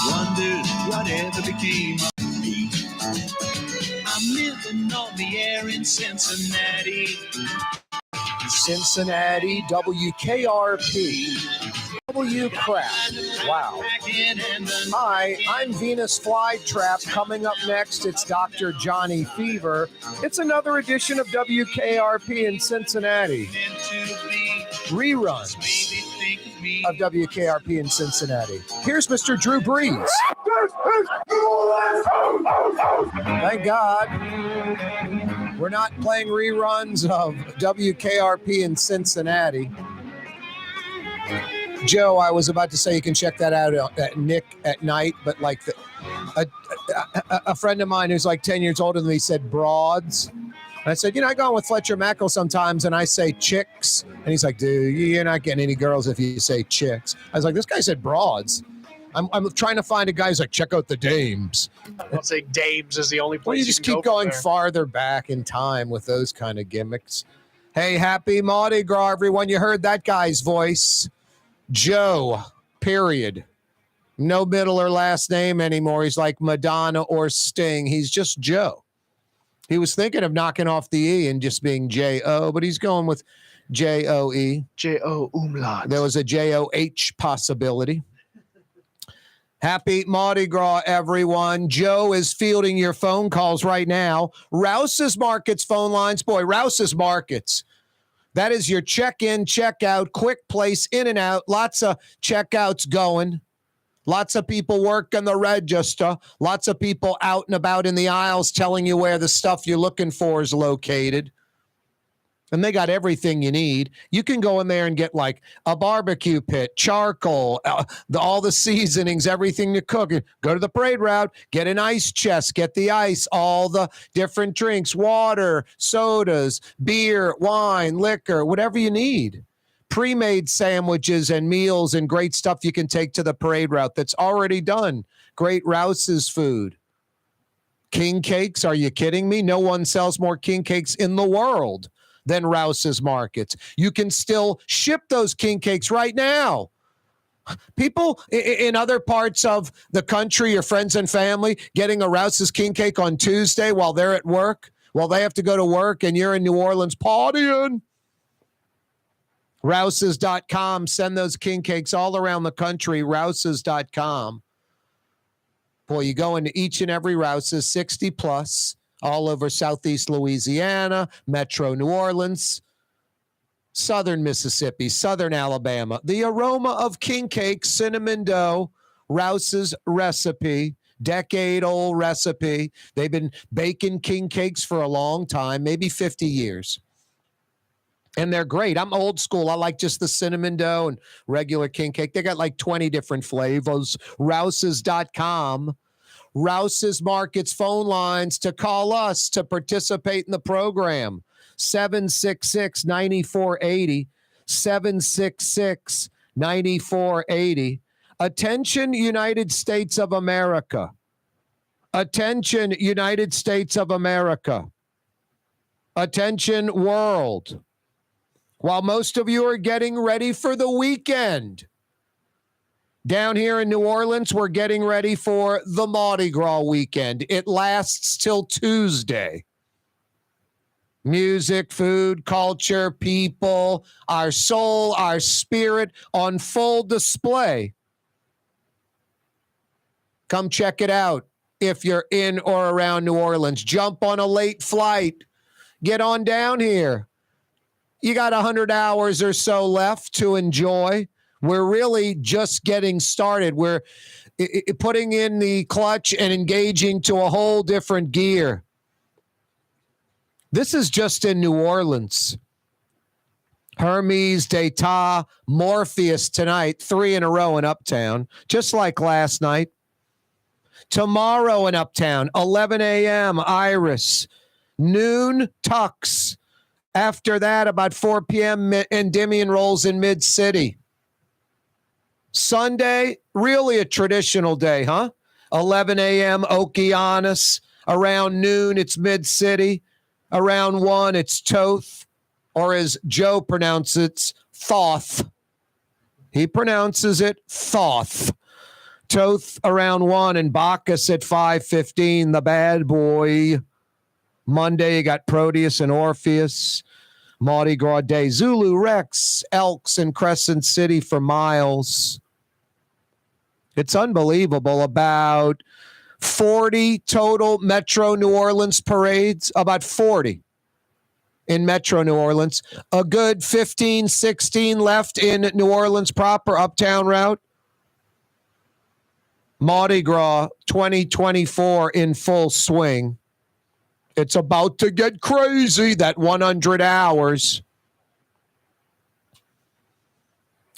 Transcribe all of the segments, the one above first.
wondered whatever became of me. I'm living on the air in Cincinnati. Cincinnati, WKRP. W crap. Wow. Hi, I'm Venus Flytrap. Coming up next, it's Dr. Johnny Fever. It's another edition of WKRP in Cincinnati. Reruns of WKRP in Cincinnati. Here's Mr. Drew Brees. Thank God. We're not playing reruns of WKRP in Cincinnati. Joe, I was about to say you can check that out at Nick at Night, but like a friend of mine who's like 10 years older than me said broads. And I said, I go on with Fletcher Mackel sometimes and I say chicks. And he's like, dude, you're not getting any girls if you say chicks. I was like, this guy said broads. I'm trying to find a guy who's like, check out the dames. I'll say dames is the only place. Well, you just keep going farther back in time with those kind of gimmicks. Hey, happy Mardi Gras, everyone. You heard that guy's voice. Joe, period. No middle or last name anymore. He's like Madonna or Sting. He's just Joe. He was thinking of knocking off the E and just being J-O, but he's going with J-O-E. J-O umlaut. There was a J-O-H possibility. Happy Mardi Gras, everyone. Joe is fielding your phone calls right now. Rouse's Markets phone lines. Boy, Rouse's Markets. That is your check-in, check-out, quick place, in and out. Lots of checkouts going. Lots of people working the register. Lots of people out and about in the aisles telling you where the stuff you're looking for is located. And they got everything you need. You can go in there and get like a barbecue pit, charcoal, all the seasonings, everything to cook. Go to the parade route, get an ice chest, get the ice, all the different drinks, water, sodas, beer, wine, liquor, whatever you need. Pre-made sandwiches and meals and great stuff you can take to the parade route that's already done. Great Rouse's food. King cakes, are you kidding me? No one sells more king cakes in the world than Rouse's Markets. You can still ship those king cakes right now. People in other parts of the country, your friends and family, getting a Rouse's king cake on Tuesday while they're at work, while they have to go to work and you're in New Orleans partying. Rouses.com. Send those king cakes all around the country. Rouses.com. Boy, you go into each and every Rouse's, 60 plus, all over Southeast Louisiana, Metro New Orleans, Southern Mississippi, Southern Alabama. The aroma of king cake, cinnamon dough, Rouse's recipe, decade-old recipe. They've been baking king cakes for a long time, maybe 50 years. And they're great. I'm old school. I like just the cinnamon dough and regular king cake. They got like 20 different flavors. Rouses.com. Rouse's Markets phone lines to call us to participate in the program. 766-9480. 766-9480. Attention, United States of America. Attention, United States of America. Attention, world. While most of you are getting ready for the weekend, down here in New Orleans, we're getting ready for the Mardi Gras weekend. It lasts till Tuesday. Music, food, culture, people, our soul, our spirit on full display. Come check it out if you're in or around New Orleans. Jump on a late flight. Get on down here. You got 100 hours or so left to enjoy. We're really just getting started. We're putting in the clutch and engaging to a whole different gear. This is just in New Orleans. Hermes, Data, Morpheus tonight, 3 in a row in Uptown, just like last night. Tomorrow in Uptown, 11 a.m., Iris. Noon, Tux. After that, about 4 p.m., Endymion rolls in Mid-City. Sunday, really a traditional day, huh? 11 a.m., Okeanos. Around noon, it's Mid-City. Around 1, it's Toth. Or as Joe pronounces it, Thoth. He pronounces it Thoth. Toth around 1 and Bacchus at 5:15, the bad boy. Monday, you got Proteus and Orpheus. Mardi Gras Day, Zulu, Rex, Elks, and Crescent City for miles. It's unbelievable. About 40 total Metro New Orleans parades, about 40 in Metro New Orleans. A good 15, 16 left in New Orleans proper, uptown route. Mardi Gras 2024 in full swing. It's about to get crazy, that 100 hours.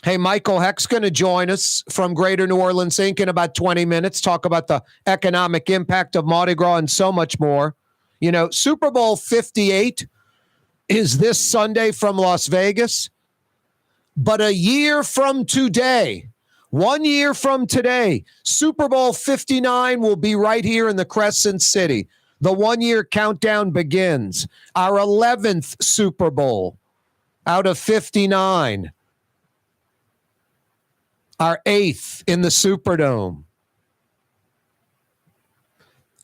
Hey, Michael Hecht's going to join us from Greater New Orleans Inc. in about 20 minutes, talk about the economic impact of Mardi Gras and so much more. You know, Super Bowl 58 is this Sunday from Las Vegas, but a year from today, 1 year from today, Super Bowl 59 will be right here in the Crescent City. The 1 year countdown begins. Our 11th Super Bowl out of 59. Our 8th in the Superdome.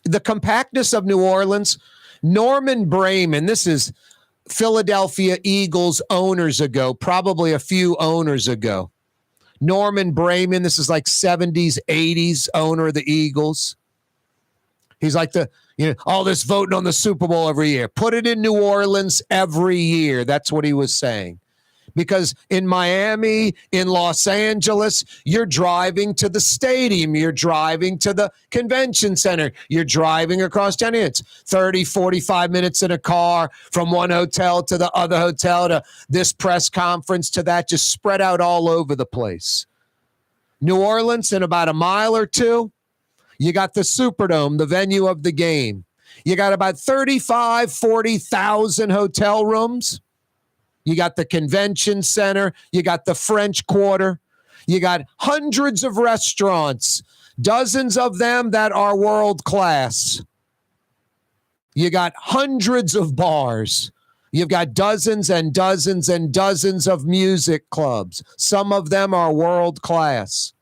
The compactness of New Orleans, Norman Brayman, this is Philadelphia Eagles owners ago, probably a few owners ago. Norman Brayman, this is like 70s, 80s owner of the Eagles. He's like all this voting on the Super Bowl every year. Put it in New Orleans every year. That's what he was saying. Because in Miami, in Los Angeles, you're driving to the stadium. You're driving to the convention center. You're driving across town. It's 30, 45 minutes in a car from one hotel to the other hotel to this press conference to that, just spread out all over the place. New Orleans, in about a mile or two, you got the Superdome, the venue of the game. You got about 35, 40,000 hotel rooms. You got the convention center. You got the French Quarter. You got hundreds of restaurants, dozens of them that are world class. You got hundreds of bars. You've got dozens and dozens and dozens of music clubs. Some of them are world class.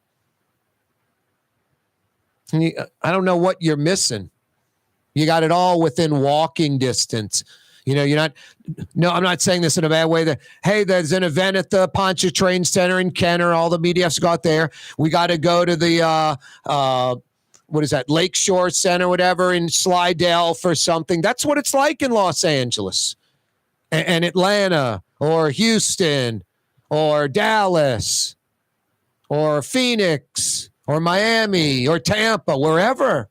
I don't know what you're missing. You got it all within walking distance. You know, I'm not saying this in a bad way. There's an event at the Pontchartrain Center in Kenner. All the media has to go out there. We got to go to the, Lakeshore Center, whatever, in Slidell for something. That's what it's like in Los Angeles and Atlanta or Houston or Dallas or Phoenix or Miami or Tampa, wherever.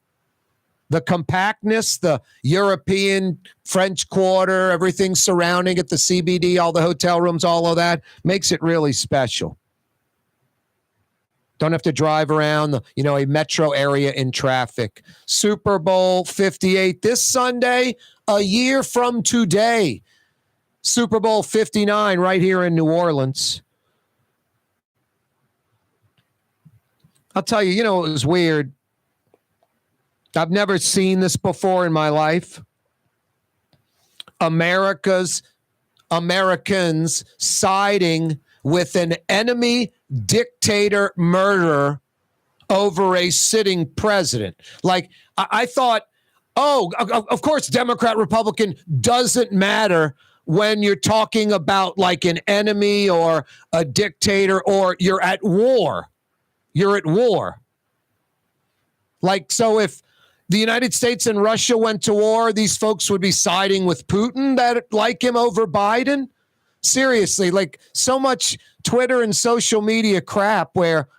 The compactness, the European French Quarter, everything surrounding it, the CBD, all the hotel rooms, all of that makes it really special. Don't have to drive around a metro area in traffic. Super Bowl 58 this Sunday, a year from today. Super Bowl 59 right here in New Orleans. I'll tell you, it was weird. I've never seen this before in my life. Americans siding with an enemy dictator murderer over a sitting president. Like, I thought, of course, Democrat, Republican doesn't matter when you're talking about like an enemy or a dictator or you're at war. You're at war. Like, so if the United States and Russia went to war, these folks would be siding with Putin that like him over Biden. Seriously, like so much Twitter and social media crap where,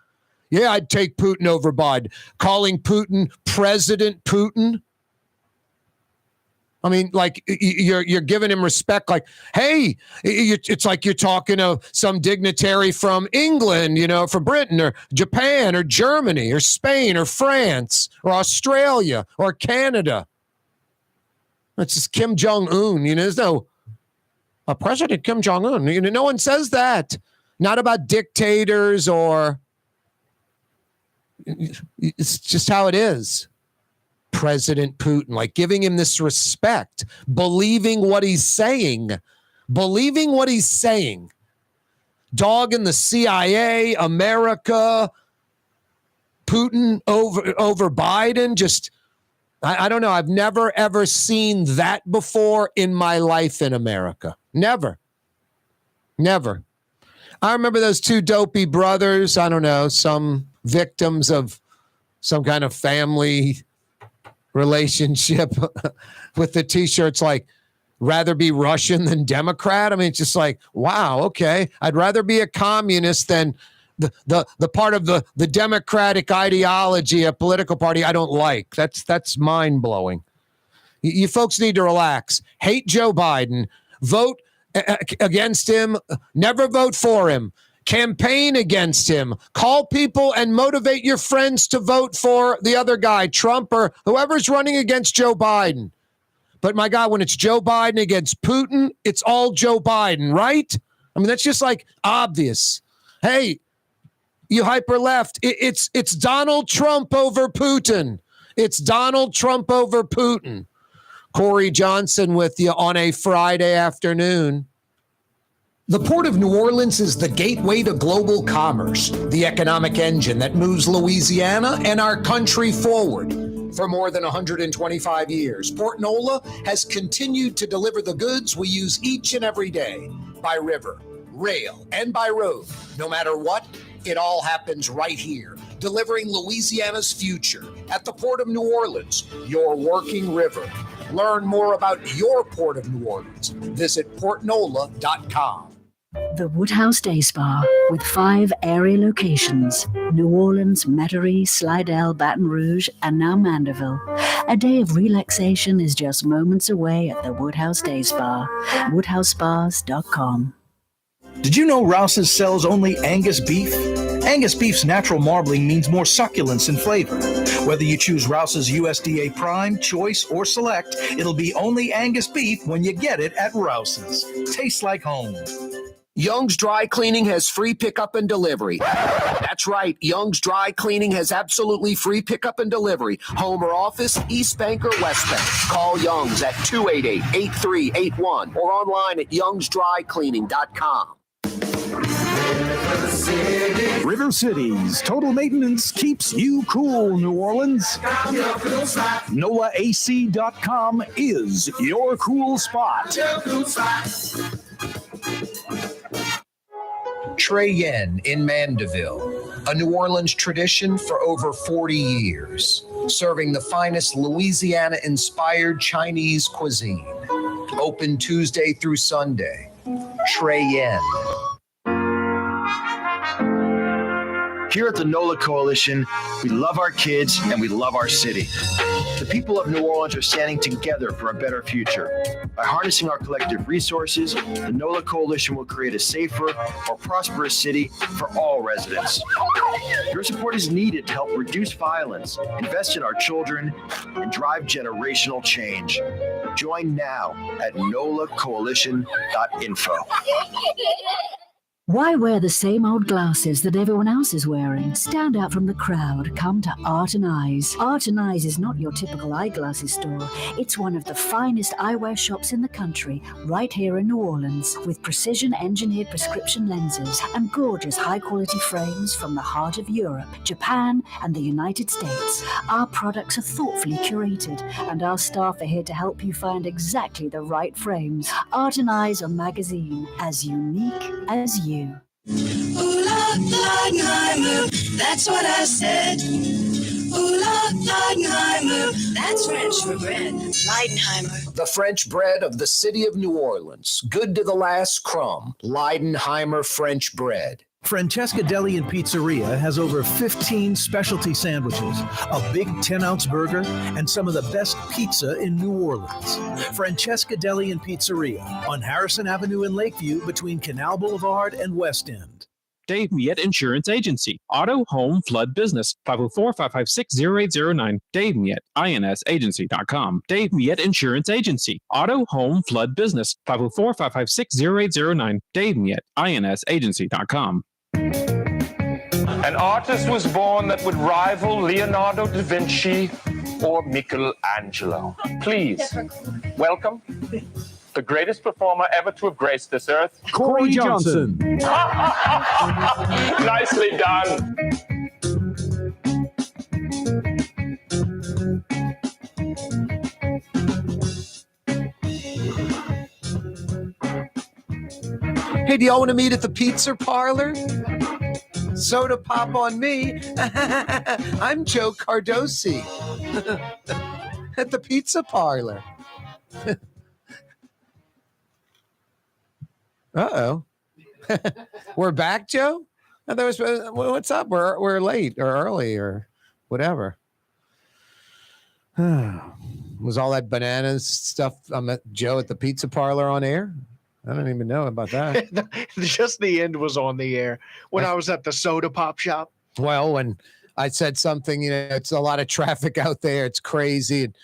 yeah, I'd take Putin over Biden. Calling Putin President Putin. I mean, like you're giving him respect. Like, hey, it's like you're talking to some dignitary from England, from Britain or Japan or Germany or Spain or France or Australia or Canada. It's just Kim Jong-un. There's no President Kim Jong-un. No one says that. Not about dictators or. It's just how it is. President Putin, like giving him this respect, believing what he's saying. dogging the CIA, America, Putin over Biden. Just, I don't know. I've never, ever seen that before in my life in America. Never. I remember those two dopey brothers, I don't know, some victims of some kind of family relationship with the T-shirts like, rather be Russian than Democrat. I mean, it's just like, wow, okay. I'd rather be a communist than the part of the Democratic ideology, a political party I don't like. That's mind-blowing. You folks need to relax. Hate Joe Biden. Vote against him. Never vote for him. Campaign against him. Call people and motivate your friends to vote for the other guy, Trump or whoever's running against Joe Biden. But my God, when it's Joe Biden against Putin, it's all Joe Biden, right? I mean, that's just like obvious. Hey, you hyper left. It's Donald Trump over Putin. It's Donald Trump over Putin. Corey Johnson with you on a Friday afternoon. The Port of New Orleans is the gateway to global commerce, the economic engine that moves Louisiana and our country forward. For more than 125 years, Port NOLA has continued to deliver the goods we use each and every day by river, rail, and by road. No matter what, it all happens right here, delivering Louisiana's future at the Port of New Orleans, your working river. Learn more about your Port of New Orleans. Visit portnola.com. The Woodhouse Day Spa, with 5 area locations, New Orleans, Metairie, Slidell, Baton Rouge, and now Mandeville. A day of relaxation is just moments away at the Woodhouse Day Spa, woodhousespas.com. Did you know Rouse's sells only Angus beef? Angus beef's natural marbling means more succulence and flavor. Whether you choose Rouse's USDA Prime, Choice, or Select, it'll be only Angus beef when you get it at Rouse's. Tastes like home. Young's Dry Cleaning has free pickup and delivery. That's right. Young's Dry Cleaning has absolutely free pickup and delivery. Home or office, East Bank or West Bank. Call Young's at 288-8381 or online at youngsdrycleaning.com. River Cities Total Maintenance keeps you cool, New Orleans. NOLAAC.com is your cool spot. Trey Yen in Mandeville, a New Orleans tradition for over 40 years, serving the finest Louisiana-inspired Chinese cuisine. Open Tuesday through Sunday. Trey Yen. Here at the NOLA Coalition, we love our kids and we love our city. The people of New Orleans are standing together for a better future. By harnessing our collective resources, the NOLA Coalition will create a safer, more prosperous city for all residents. Your support is needed to help reduce violence, invest in our children, and drive generational change. Join now at nolacoalition.info. Why wear the same old glasses that everyone else is wearing? Stand out from the crowd. Come to Art and Eyes. Art and Eyes is not your typical eyeglasses store. It's one of the finest eyewear shops in the country, right here in New Orleans, with precision-engineered prescription lenses and gorgeous high-quality frames from the heart of Europe, Japan, and the United States. Our products are thoughtfully curated, and our staff are here to help you find exactly the right frames. Art and Eyes are magazine, as unique as you. Ooh la Leidenheimer, that's what I said. Ooh la Leidenheimer, that's French for bread. Leidenheimer. The French bread of the city of New Orleans. Good to the last crumb. Leidenheimer French bread. Francesca Deli and Pizzeria has over 15 specialty sandwiches, a big 10-ounce burger, and some of the best pizza in New Orleans. Francesca Deli and Pizzeria on Harrison Avenue in Lakeview between Canal Boulevard and West End. Dave Miette Insurance Agency. Auto, home, flood, business. 504-556-0809. Dave Miette, INSagency.com. Dave Miette Insurance Agency. Auto, home, flood, business. 504-556-0809. Dave Miette, INSagency.com. An artist was born that would rival Leonardo da Vinci or Michelangelo. Please, welcome the greatest performer ever to have graced this earth. Corey Johnson. Nicely done. Hey, do y'all want to meet at the pizza parlor? Soda pop on me. I'm Joe Cardosi at the pizza parlor. Uh-oh. We're back, Joe? What's up? We're late or early or whatever. Was all that bananas stuff I met Joe at the pizza parlor on air? I don't even know about that. Just the end was on the air when I was at the soda pop shop. Well, when I said something, it's a lot of traffic out there. It's crazy. And,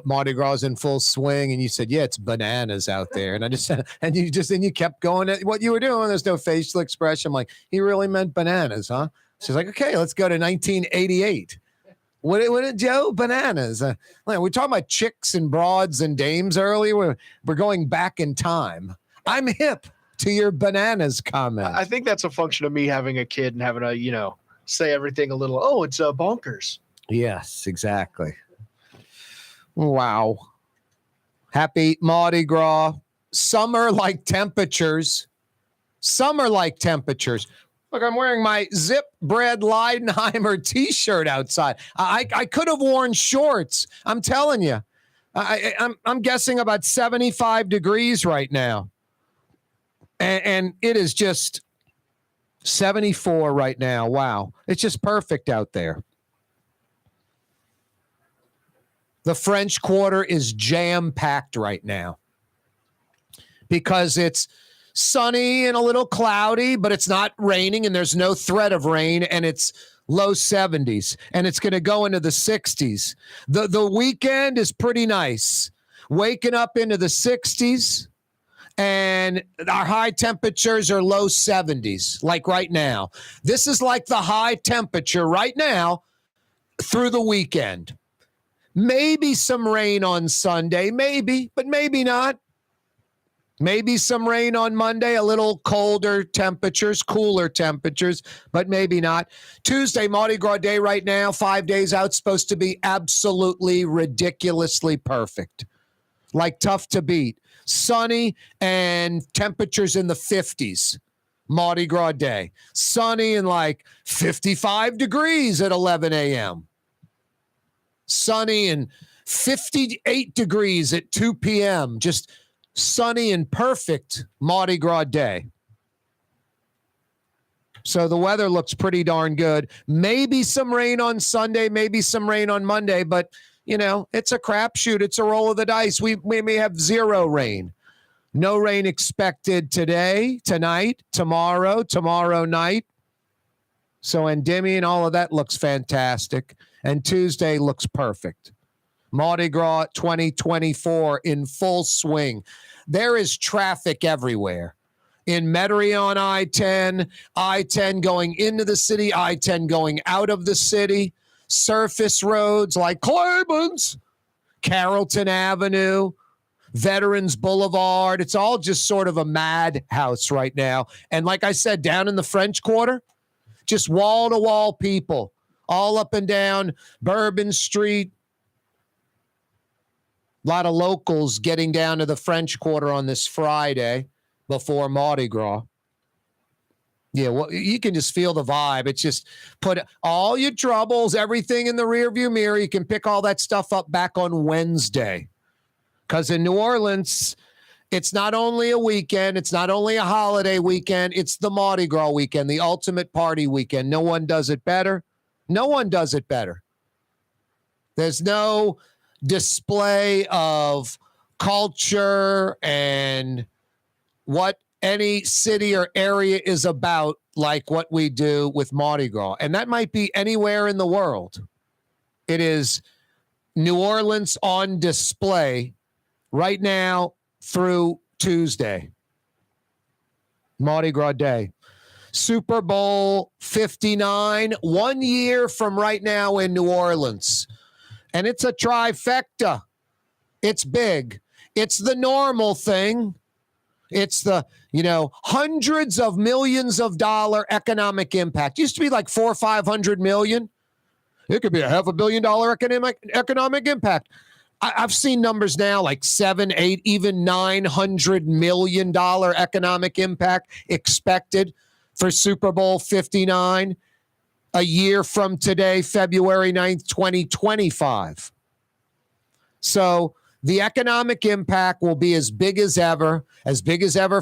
Mardi Gras is in full swing. And you said, yeah, it's bananas out there. And I just said, and you kept going at what you were doing. There's no facial expression. I'm like, he really meant bananas, huh? She's like, okay, let's go to 1988. What did Joe? Bananas. We're talking about chicks and broads and dames earlier. We're going back in time. I'm hip to your bananas comment. I think that's a function of me having a kid and having to, say everything a little, it's bonkers. Yes, exactly. Wow. Happy Mardi Gras. Summer-like temperatures. Summer-like temperatures. Look, I'm wearing my Zip Bread Leidenheimer t-shirt outside. I could have worn shorts. I'm telling you. I'm guessing about 75 degrees right now. And it is just 74 right now. Wow. It's just perfect out there. The French Quarter is jam-packed right now because it's sunny and a little cloudy, but it's not raining and there's no threat of rain, and it's low 70s and it's going to go into the 60s. The weekend is pretty nice. Waking up into the 60s, and our high temperatures are low 70s, like right now. This is like the high temperature right now through the weekend. Maybe some rain on Sunday, maybe, but maybe not. Maybe some rain on Monday, a little colder temperatures, cooler temperatures, but maybe not. Tuesday, Mardi Gras Day right now, 5 days out, supposed to be absolutely ridiculously perfect. Like tough to beat. Sunny and temperatures in the 50s. Mardi Gras Day. Sunny and like 55 degrees at 11 a.m. Sunny and 58 degrees at 2 p.m. Just sunny and perfect Mardi Gras Day. So the weather looks pretty darn good. Maybe some rain on Sunday, maybe some rain on Monday, but, it's a crapshoot. It's a roll of the dice. We may have zero rain. No rain expected today, tonight, tomorrow night. So Endymion, all of that looks fantastic. And Tuesday looks perfect. Mardi Gras 2024 in full swing. There is traffic everywhere. In Metairie on I-10, I-10 going into the city, I-10 going out of the city, surface roads like Claiborne's, Carrollton Avenue, Veterans Boulevard. It's all just sort of a madhouse right now. And like I said, down in the French Quarter, just wall-to-wall people all up and down Bourbon Street. A lot of locals getting down to the French Quarter on this Friday before Mardi Gras. Yeah, well, you can just feel the vibe. It's just put all your troubles, everything in the rearview mirror. You can pick all that stuff up back on Wednesday. Because in New Orleans, it's not only a weekend, it's not only a holiday weekend, it's the Mardi Gras weekend, the ultimate party weekend. No one does it better. No one does it better. There's no display of culture and what any city or area is about like what we do with Mardi Gras. And that might be anywhere in the world. It is New Orleans on display right now through Tuesday. Mardi Gras Day. Super Bowl 59, 1 year from right now in New Orleans. And it's a trifecta. It's big. It's the normal thing. It's the, hundreds of millions of dollar economic impact. Used to be like 400 or 500 million. It could be a $500 million economic impact. I've seen numbers now like 7, 8, even $900 million economic impact expected for Super Bowl 59 a year from today, February 9th, 2025. So the economic impact will be as big as ever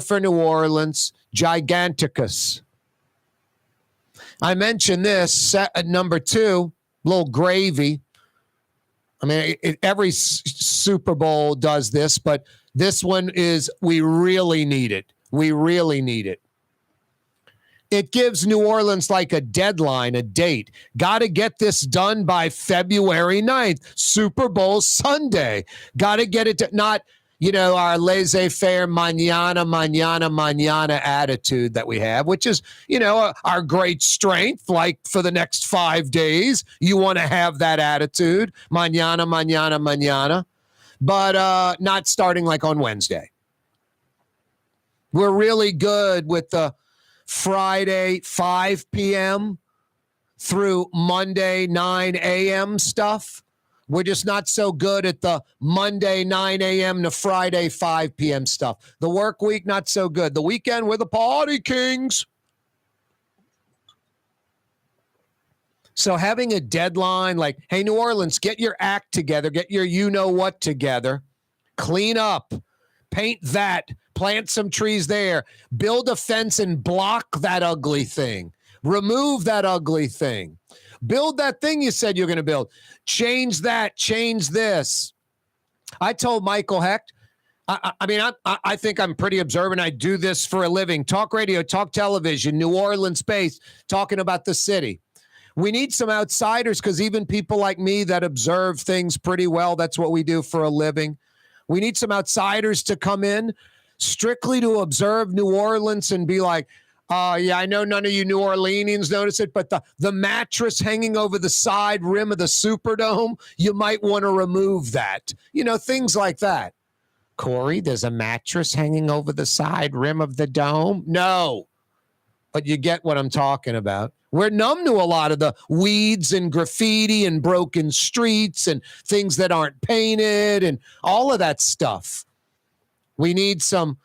for New Orleans, giganticus. I mentioned this at number 2, little gravy. I mean, every Super Bowl does this, but this one is, we really need it. We really need it. It gives New Orleans like a deadline, a date. Got to get this done by February 9th, Super Bowl Sunday. Got to get it to, not, our laissez-faire mañana attitude that we have, which is, our great strength. Like for the next 5 days, you want to have that attitude, mañana. But not starting like on Wednesday. We're really good with the Friday 5 p.m. through Monday 9 a.m. stuff. We're just not so good at the Monday 9 a.m. to Friday 5 p.m. stuff. The work week, not so good. The weekend, we're the party kings. So having a deadline like, hey, New Orleans, get your act together, get your you-know-what together, clean up, paint that, plant some trees there, build a fence and block that ugly thing, remove that ugly thing, build that thing you said you're going to build, change that, change this. I told Michael Hecht, I think I'm pretty observant. I do this for a living. Talk radio, talk television, New Orleans based, talking about the city. We need some outsiders because even people like me that observe things pretty well, that's what we do for a living. We need some outsiders to come in strictly to observe New Orleans and be like, yeah, I know none of you New Orleanians notice it, but the mattress hanging over the side rim of the Superdome, you might want to remove that. Things like that. Corey, there's a mattress hanging over the side rim of the dome? No. But you get what I'm talking about. We're numb to a lot of the weeds and graffiti and broken streets and things that aren't painted and all of that stuff. We need some,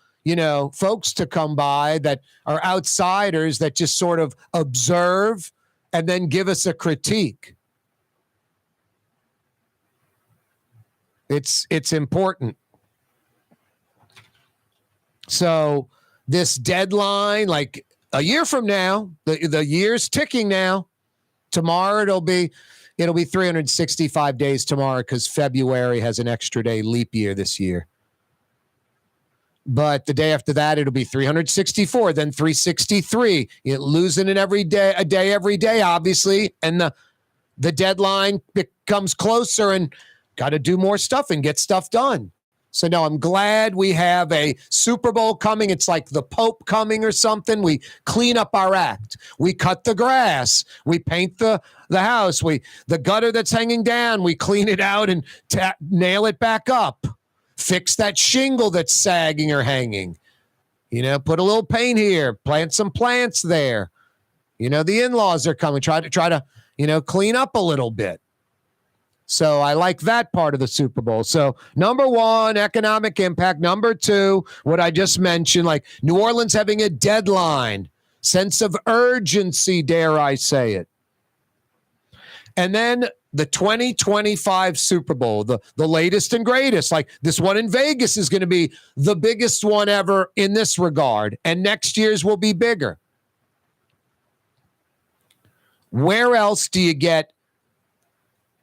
folks to come by that are outsiders that just sort of observe and then give us a critique. It's important. So this deadline, like a year from now, the year's ticking now. Tomorrow it'll be 365 days tomorrow because February has an extra day leap year this year. But the day after that, it'll be 364, then 363. You're losing it every day, a day every day, obviously. And the deadline becomes closer and got to do more stuff and get stuff done. So, no, I'm glad we have a Super Bowl coming. It's like the Pope coming or something. We clean up our act. We cut the grass. We paint the house. The gutter that's hanging down, we clean it out and nail it back up. Fix that shingle that's sagging or hanging. Put a little paint here. Plant some plants there. The in-laws are coming. Try to clean up a little bit. So I like that part of the Super Bowl. So number 1, economic impact. Number 2, what I just mentioned, like New Orleans having a deadline, sense of urgency, dare I say it. And then the 2025 Super Bowl, the latest and greatest. Like this one in Vegas is going to be the biggest one ever in this regard. And next year's will be bigger. Where else do you get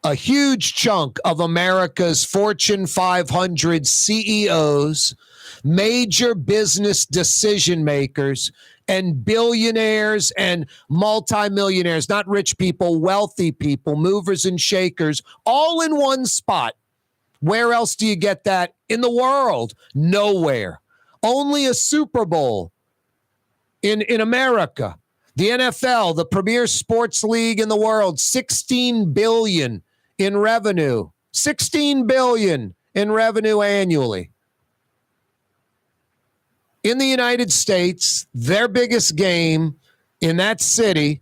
a huge chunk of America's Fortune 500 CEOs, major business decision makers, and billionaires and multimillionaires, not rich people, wealthy people, movers and shakers, all in one spot? Where else do you get that in the world? Nowhere. Only a Super Bowl in America. The NFL, the premier sports league in the world, $16 billion in revenue. $16 billion in revenue annually. in the United States, their biggest game in that city,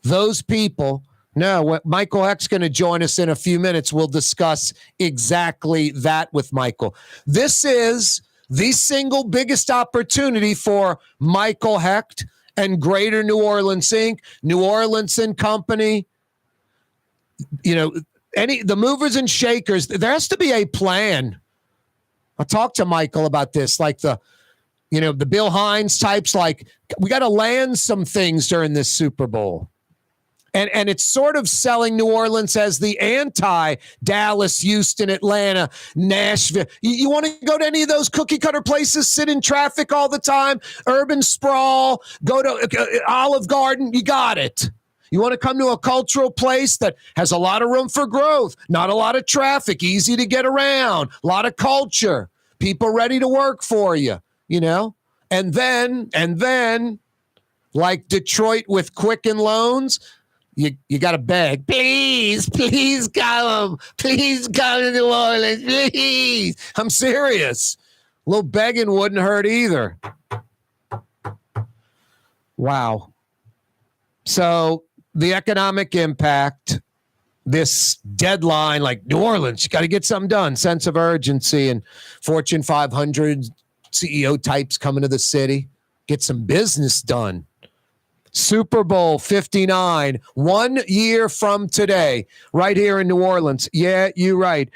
those people. No, Michael Hecht's going to join us in a few minutes. We'll discuss exactly that with Michael. This is the single biggest opportunity for Michael Hecht and Greater New Orleans Inc., New Orleans and Company. You know, the movers and shakers, there has to be a plan. I'll talk to Michael about this, like the Bill Hines types, like we got to land some things during this Super Bowl. And it's sort of selling New Orleans as the anti-Dallas, Houston, Atlanta, Nashville. You want to go to any of those cookie-cutter places, sit in traffic all the time, urban sprawl, go to Olive Garden, you got it. You want to come to a cultural place that has a lot of room for growth, not a lot of traffic, easy to get around, a lot of culture, people ready to work for you, you know? And then, like Detroit with Quicken Loans, you got to beg, please come to New Orleans, please. I'm serious. A little begging wouldn't hurt either. Wow. So the economic impact, this deadline, like New Orleans, you got to get something done, sense of urgency, and Fortune 500 CEO types coming to the city, get some business done. Super Bowl 59, 1 year from today, right here in New Orleans. Yeah, you're right.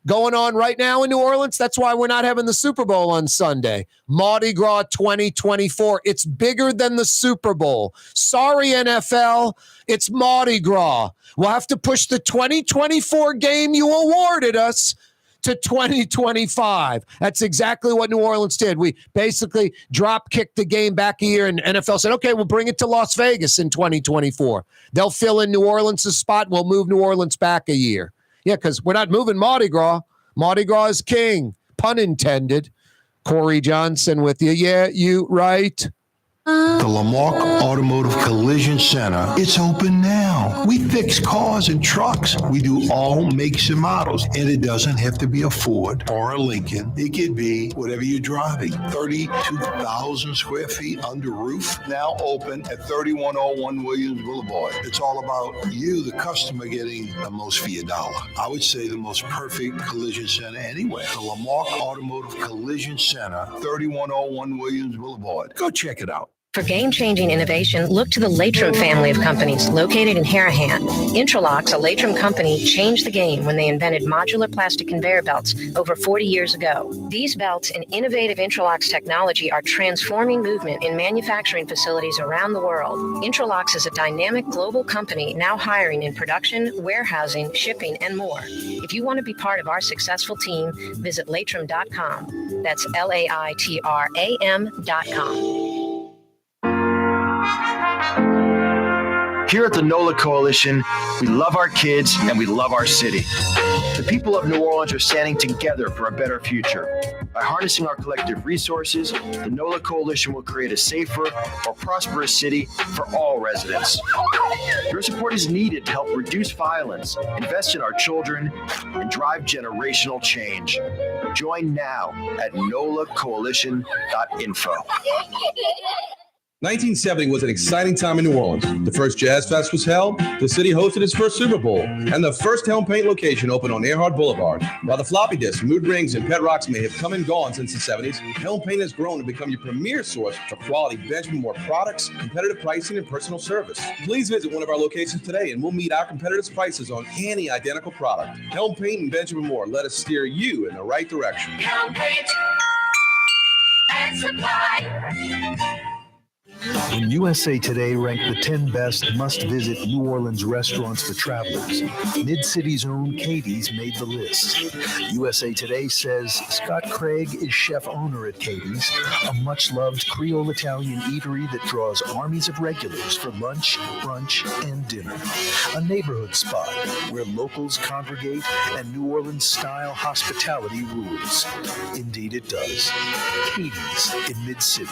Going on right now in New Orleans. That's why we're not having the Super Bowl on Sunday. Mardi Gras 2024. It's bigger than the Super Bowl. Sorry, NFL. It's Mardi Gras. We'll have to push the 2024 game you awarded us to 2025. That's exactly what New Orleans did. We basically drop-kicked the game back a year, and NFL said, okay, we'll bring it to Las Vegas in 2024. They'll fill in New Orleans' spot, and we'll move New Orleans back a year. Yeah, because we're not moving Mardi Gras. Mardi Gras is king, pun intended. Corey Johnson with you. Yeah, you right. The Lamarck Automotive Collision Center, it's open now. We fix cars and trucks. We do all makes and models. And it doesn't have to be a Ford or a Lincoln. It could be whatever you're driving. 32,000 square feet under roof, now open at 3101 Williams Boulevard. It's all about you, the customer, getting the most for your dollar. I would say the most perfect collision center anywhere. The Lamarck Automotive Collision Center, 3101 Williams Boulevard. Go check it out. For game-changing innovation, look to the Latrim family of companies located in Harahan. Interlocks, a Latrim company, changed the game when they invented modular plastic conveyor belts over 40 years ago. These belts and innovative Interlocks technology are transforming movement in manufacturing facilities around the world. Interlocks is a dynamic global company now hiring in production, warehousing, shipping, and more. If you want to be part of our successful team, visit Latrim.com. That's LAITRAM.com. Here at the NOLA Coalition, we love our kids and we love our city. The people of New Orleans are standing together for a better future. By harnessing our collective resources, the NOLA Coalition will create a safer, more prosperous city for all residents. Your support is needed to help reduce violence, invest in our children, and drive generational change. Join now at nolacoalition.info. 1970 was an exciting time in New Orleans. The first Jazz Fest was held, the city hosted its first Super Bowl, and the first Helm Paint location opened on Earhart Boulevard. While the floppy disks, mood rings, and pet rocks may have come and gone since the 70s, Helm Paint has grown to become your premier source for quality Benjamin Moore products, competitive pricing, and personal service. Please visit one of our locations today, and we'll meet our competitors' prices on any identical product. Helm Paint and Benjamin Moore, let us steer you in the right direction. Helm Paint and Supply. When USA Today ranked the 10 best must-visit New Orleans restaurants for travelers, Mid-City's own Katie's made the list. USA Today says Scott Craig is chef-owner at Katie's, a much-loved Creole Italian eatery that draws armies of regulars for lunch, brunch, and dinner. A neighborhood spot where locals congregate and New Orleans-style hospitality rules. Indeed it does. Katie's in Mid-City.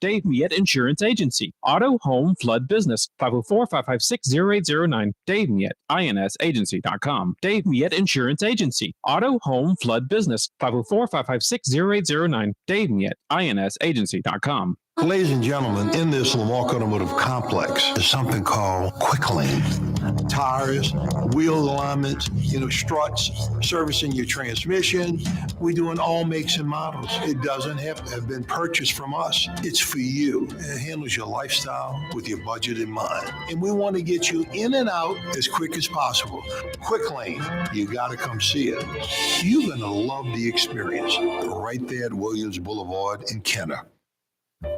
Dave Miette Insurance Agency. Auto, home, flood, business. 504-556-0809. Dave Miette, INSAgency.com. Dave Miette Insurance Agency. Auto, home, flood, business. 504-556-0809. Dave Miette, INSAgency.com. Ladies and gentlemen, in this Lamarck Automotive Complex is something called Quick Lane. Tires, wheel alignments, struts, servicing your transmission. We do in all makes and models. It doesn't have to have been purchased from us. It's for you. It handles your lifestyle with your budget in mind. And we want to get you in and out as quick as possible. Quick Lane, you got to come see it. You're going to love the experience right there at Williams Boulevard in Kenner.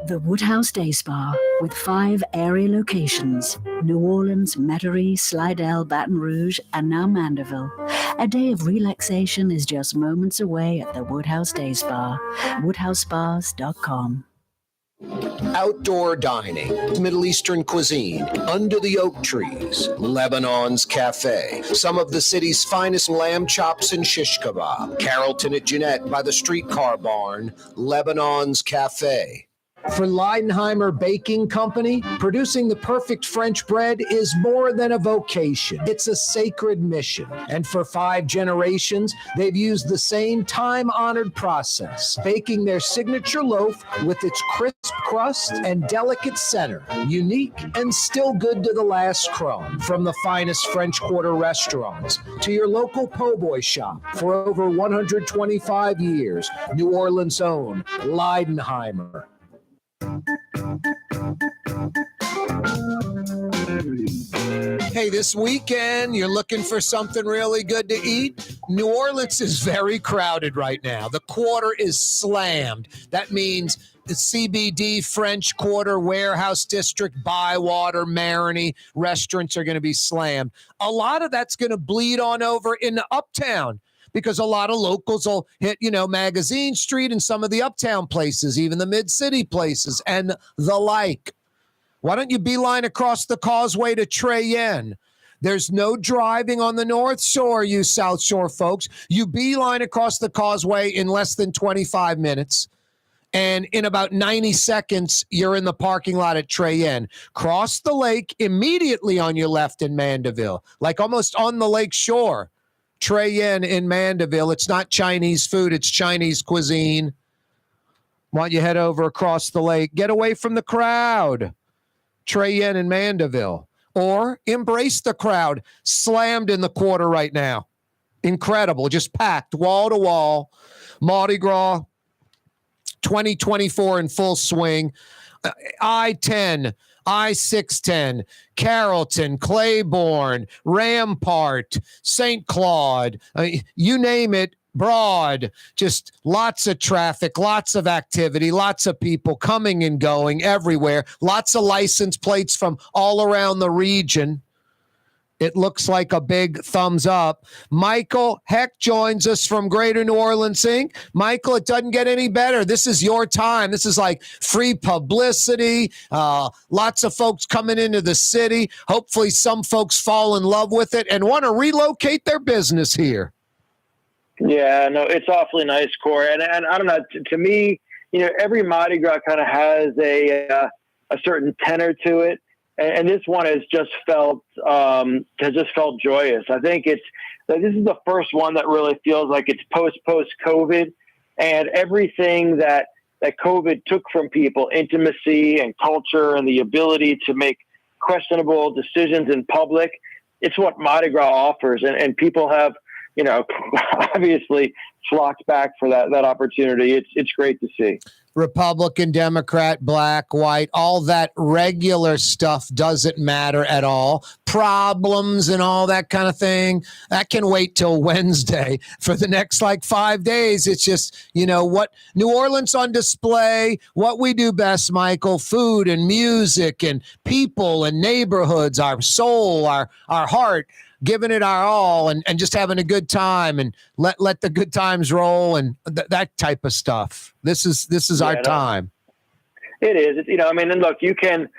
The Woodhouse Day Spa, with 5 area locations: New Orleans, Metairie, Slidell, Baton Rouge, and now Mandeville. A day of relaxation is just moments away at the Woodhouse Day Spa. WoodhouseSpas.com. Outdoor dining, Middle Eastern cuisine, under the oak trees, Lebanon's Cafe, some of the city's finest lamb chops and shish kebab, Carrollton at Jeanette by the streetcar barn, Lebanon's Cafe. For Leidenheimer Baking Company, producing the perfect French bread is more than a vocation. It's a sacred mission. And for 5 generations, they've used the same time-honored process, baking their signature loaf with its crisp crust and delicate center, unique and still good to the last crumb. From the finest French Quarter restaurants to your local po' boy shop, for over 125 years, New Orleans' own Leidenheimer. Hey, this weekend, you're looking for something really good to eat? New Orleans is very crowded right now. The Quarter is slammed. That means the CBD, French Quarter, Warehouse District, Bywater, Marigny restaurants are going to be slammed. A lot of that's going to bleed on over into Uptown, because a lot of locals will hit, Magazine Street and some of the uptown places, even the mid-city places and the like. Why don't you beeline across the causeway to Treyen? There's no driving on the North Shore, you South Shore folks. You beeline across the causeway in less than 25 minutes. And in about 90 seconds, you're in the parking lot at Treyen. Cross the lake immediately on your left in Mandeville, like almost on the lake shore. Treyen in Mandeville. It's not Chinese food. It's Chinese cuisine. Why don't you head over across the lake? Get away from the crowd. Treyen in Mandeville. Or embrace the crowd. Slammed in the Quarter right now. Incredible. Just packed wall to wall. Mardi Gras 2024 in full swing. I-10. I-610, Carrollton, Claiborne, Rampart, St. Claude, you name it, Broad, just lots of traffic, lots of activity, lots of people coming and going everywhere, lots of license plates from all around the region. It looks like a big thumbs up. Michael Hecht joins us from Greater New Orleans Inc. Michael, it doesn't get any better. This is your time. This is like free publicity. Lots of folks coming into the city. Hopefully some folks fall in love with it and want to relocate their business here. Yeah, no, it's awfully nice, Corey. And I don't know, to me, every Mardi Gras kind of has a certain tenor to it. And this one has just felt joyous. I think this is the first one that really feels like it's post COVID, and everything that COVID took from people, intimacy and culture and the ability to make questionable decisions in public. It's what Mardi Gras offers, and people have, obviously flocked back for that opportunity. It's great to see. Republican, Democrat, black, white, all that regular stuff doesn't matter at all. Problems and all that kind of thing, that can wait till Wednesday. For the next 5 days, it's just, what New Orleans on display, what we do best, Michael, food and music and people and neighborhoods, our soul, our heart, giving it our all and just having a good time and let the good times roll and that type of stuff. This is our time. It is. And look, you can,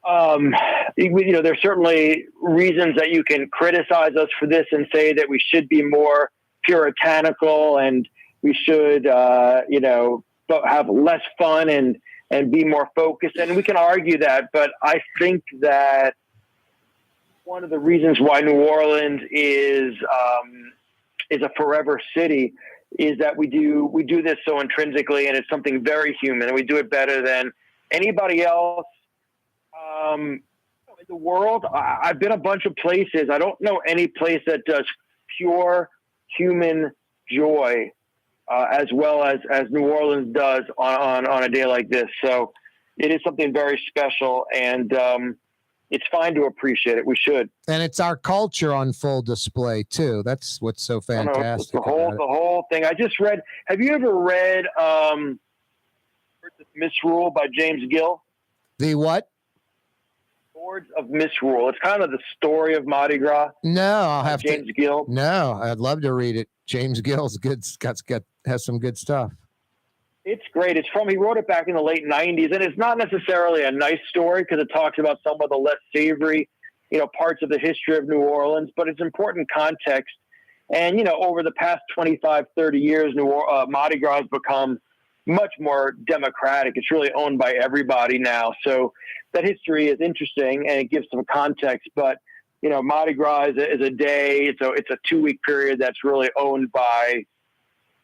there's certainly reasons that you can criticize us for this and say that we should be more puritanical and we should, have less fun and and be more focused. And we can argue that, but I think that one of the reasons why New Orleans is a forever city is that we do this so intrinsically, and it's something very human, and we do it better than anybody else in the world. I've been a bunch of places. I don't know any place that does pure human joy as well as New Orleans does on a day like this. So it is something very special, and it's fine to appreciate it. We should. And it's our culture on full display too. That's what's so fantastic. The whole thing. I just read. Have you ever read Misrule by James Gill? The what? Lords of Misrule. It's kind of the story of Mardi Gras. No, I'll have James Gill. No, I'd love to read it. James Gill's good. Has some good stuff. It's great. He wrote it back in the late 90s, and it's not necessarily a nice story because it talks about some of the less savory, parts of the history of New Orleans, but it's important context. And, over the past 25, 30 years, Mardi Gras has become much more democratic. It's really owned by everybody now. So that history is interesting, and it gives some context. But, Mardi Gras is a day. It's a 2-week period that's really owned by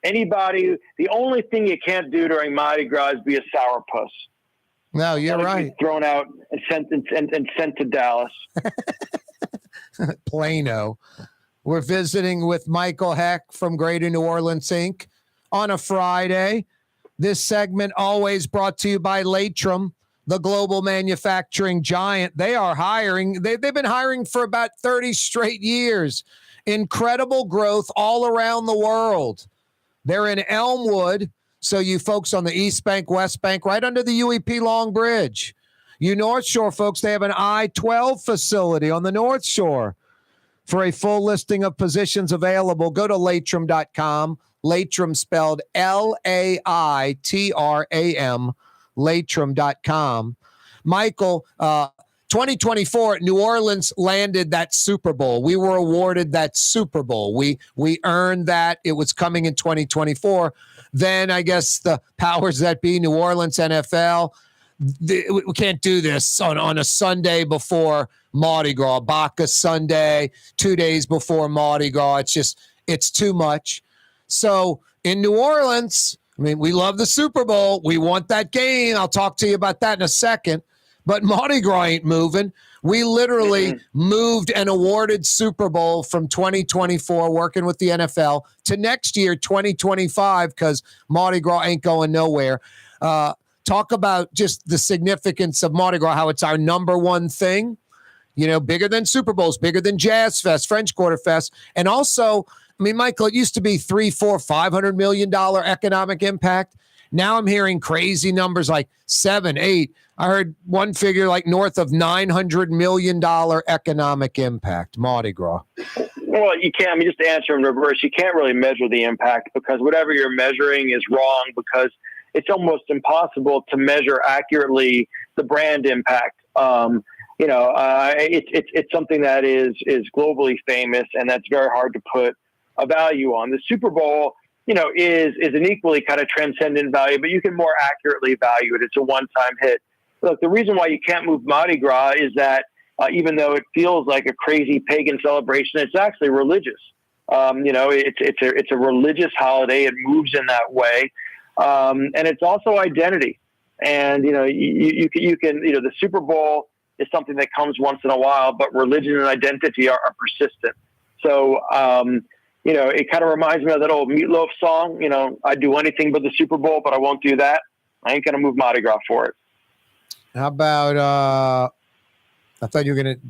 anybody. The only thing you can't do during Mardi Gras is be a sourpuss. No, you're right. Thrown out and sent to Dallas. Plano. We're visiting with Michael Hecht from GrNO New Orleans Inc. on a Friday. This segment always brought to you by Latrim, the global manufacturing giant. They are hiring. They've been hiring for about 30 straight years. Incredible growth all around the world. They're in Elmwood, so you folks on the East Bank, West Bank, right under the UEP Long Bridge. You North Shore folks, they have an I-12 facility on the North Shore. For a full listing of positions available, go to latrim.com. Latrim spelled L-A-I-T-R-A-M, latrim.com. Michael, 2024, New Orleans landed that Super Bowl. We were awarded that Super Bowl. We earned that. It was coming in 2024. Then I guess the powers that be, New Orleans NFL, we can't do this on a Sunday before Mardi Gras, Bacchus Sunday, 2 days before Mardi Gras. It's too much. So in New Orleans, we love the Super Bowl. We want that game. I'll talk to you about that in a second. But Mardi Gras ain't moving. We literally moved an awarded Super Bowl from 2024, working with the NFL, to next year, 2025, because Mardi Gras ain't going nowhere. Talk about just the significance of Mardi Gras, how it's our number one thing, bigger than Super Bowls, bigger than Jazz Fest, French Quarter Fest. And also, Michael, it used to be $300-400-500 million economic impact. Now I'm hearing crazy numbers like 7-8. I heard one figure like north of $900 million economic impact, Mardi Gras. Well, you can't. Just to answer in reverse, you can't really measure the impact because whatever you're measuring is wrong because it's almost impossible to measure accurately the brand impact. It's something that is globally famous, and that's very hard to put a value on. The Super Bowl, is an equally kind of transcendent value, but you can more accurately value it. It's a one-time hit. Look, the reason why you can't move Mardi Gras is that even though it feels like a crazy pagan celebration, it's actually religious. It's a religious holiday. It moves in that way. And it's also identity. And, you can, the Super Bowl is something that comes once in a while, but religion and identity are persistent. So, it kind of reminds me of that old Meatloaf song, I'd do anything but the Super Bowl, but I won't do that. I ain't going to move Mardi Gras for it. How about, I thought you were going to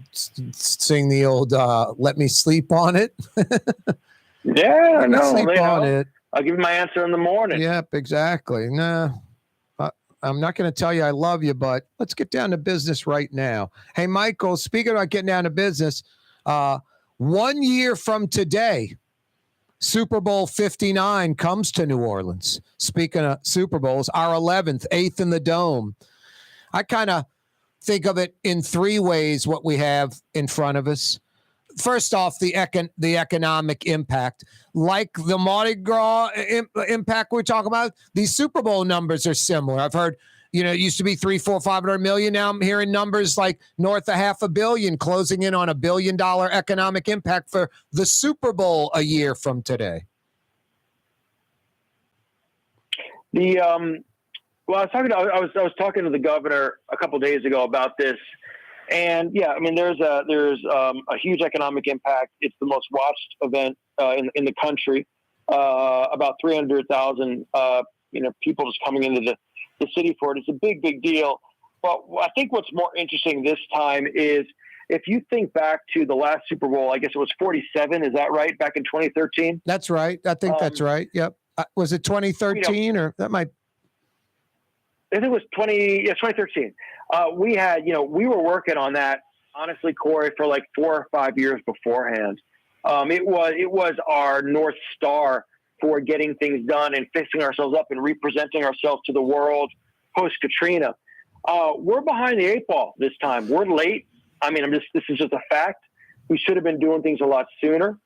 sing the old Let Me Sleep on It. Yeah, Sleep on it. I'll give you my answer in the morning. Yep, exactly. No, I'm not going to tell you I love you, but let's get down to business right now. Hey, Michael, speaking about getting down to business, 1 year from today, Super Bowl 59 comes to New Orleans. Speaking of Super Bowls, our 11th, 8th in the Dome. I kind of think of it in three ways, what we have in front of us. First off, the economic impact. Like the Mardi Gras impact we're talking about, these Super Bowl numbers are similar. I've heard, it used to be 300, 400, 500 million. Now I'm hearing numbers like north of $500 million, closing in on $1 billion economic impact for the Super Bowl a year from today. Well, I was talking to the governor a couple of days ago about this, and yeah, I mean, there's a huge economic impact. It's the most watched event in the country. About 300,000 people just coming into the city for it. It's a big deal. But I think what's more interesting this time is if you think back to the last Super Bowl, I guess it was 47. Is that right? Back in 2013. That's right. I think that's right. Yep. Was it 2013 or that might? I think it was 2013. We had, we were working on that, honestly, Corey, for like 4 or 5 years beforehand. It was our North Star for getting things done and fixing ourselves up and representing ourselves to the world post Katrina. We're behind the 8 ball this time. We're late. I mean, this is just a fact. We should have been doing things a lot sooner.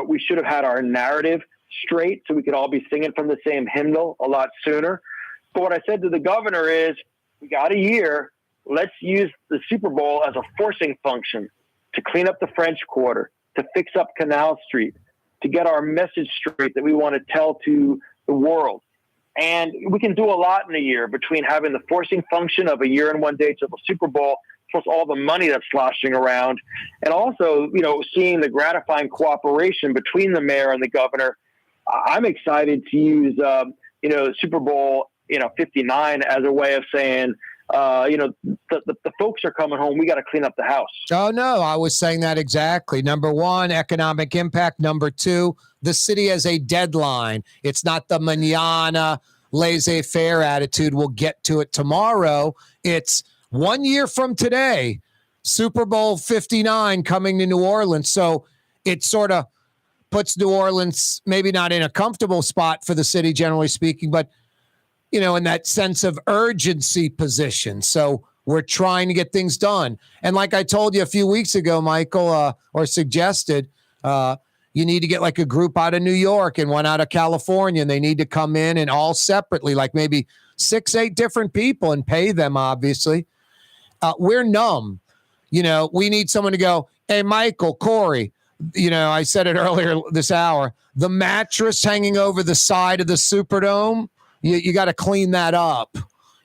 We should have had our narrative straight so we could all be singing from the same hymnal a lot sooner. But what I said to the governor is, we got a year. Let's use the Super Bowl as a forcing function to clean up the French Quarter, to fix up Canal Street, to get our message straight that we want to tell to the world. And we can do a lot in a year between having the forcing function of a year and 1 day to the Super Bowl, plus all the money that's sloshing around, and also, seeing the gratifying cooperation between the mayor and the governor. I'm excited to use, Super Bowl 59 as a way of saying, the folks are coming home. We got to clean up the house. Oh, no, I was saying that exactly. Number one, economic impact. Number two, the city has a deadline. It's not the mañana laissez-faire attitude. We'll get to it tomorrow. It's 1 year from today, Super Bowl 59 coming to New Orleans. So it sort of puts New Orleans maybe not in a comfortable spot for the city, generally speaking, but in that sense of urgency position. So we're trying to get things done. And like I told you a few weeks ago, Michael, or suggested, you need to get like a group out of New York and one out of California, and they need to come in and all separately, like maybe 6-8 different people, and pay them, obviously. We're numb. We need someone to go, hey, Michael, Corey, I said it earlier this hour, the mattress hanging over the side of the Superdome, you got to clean that up.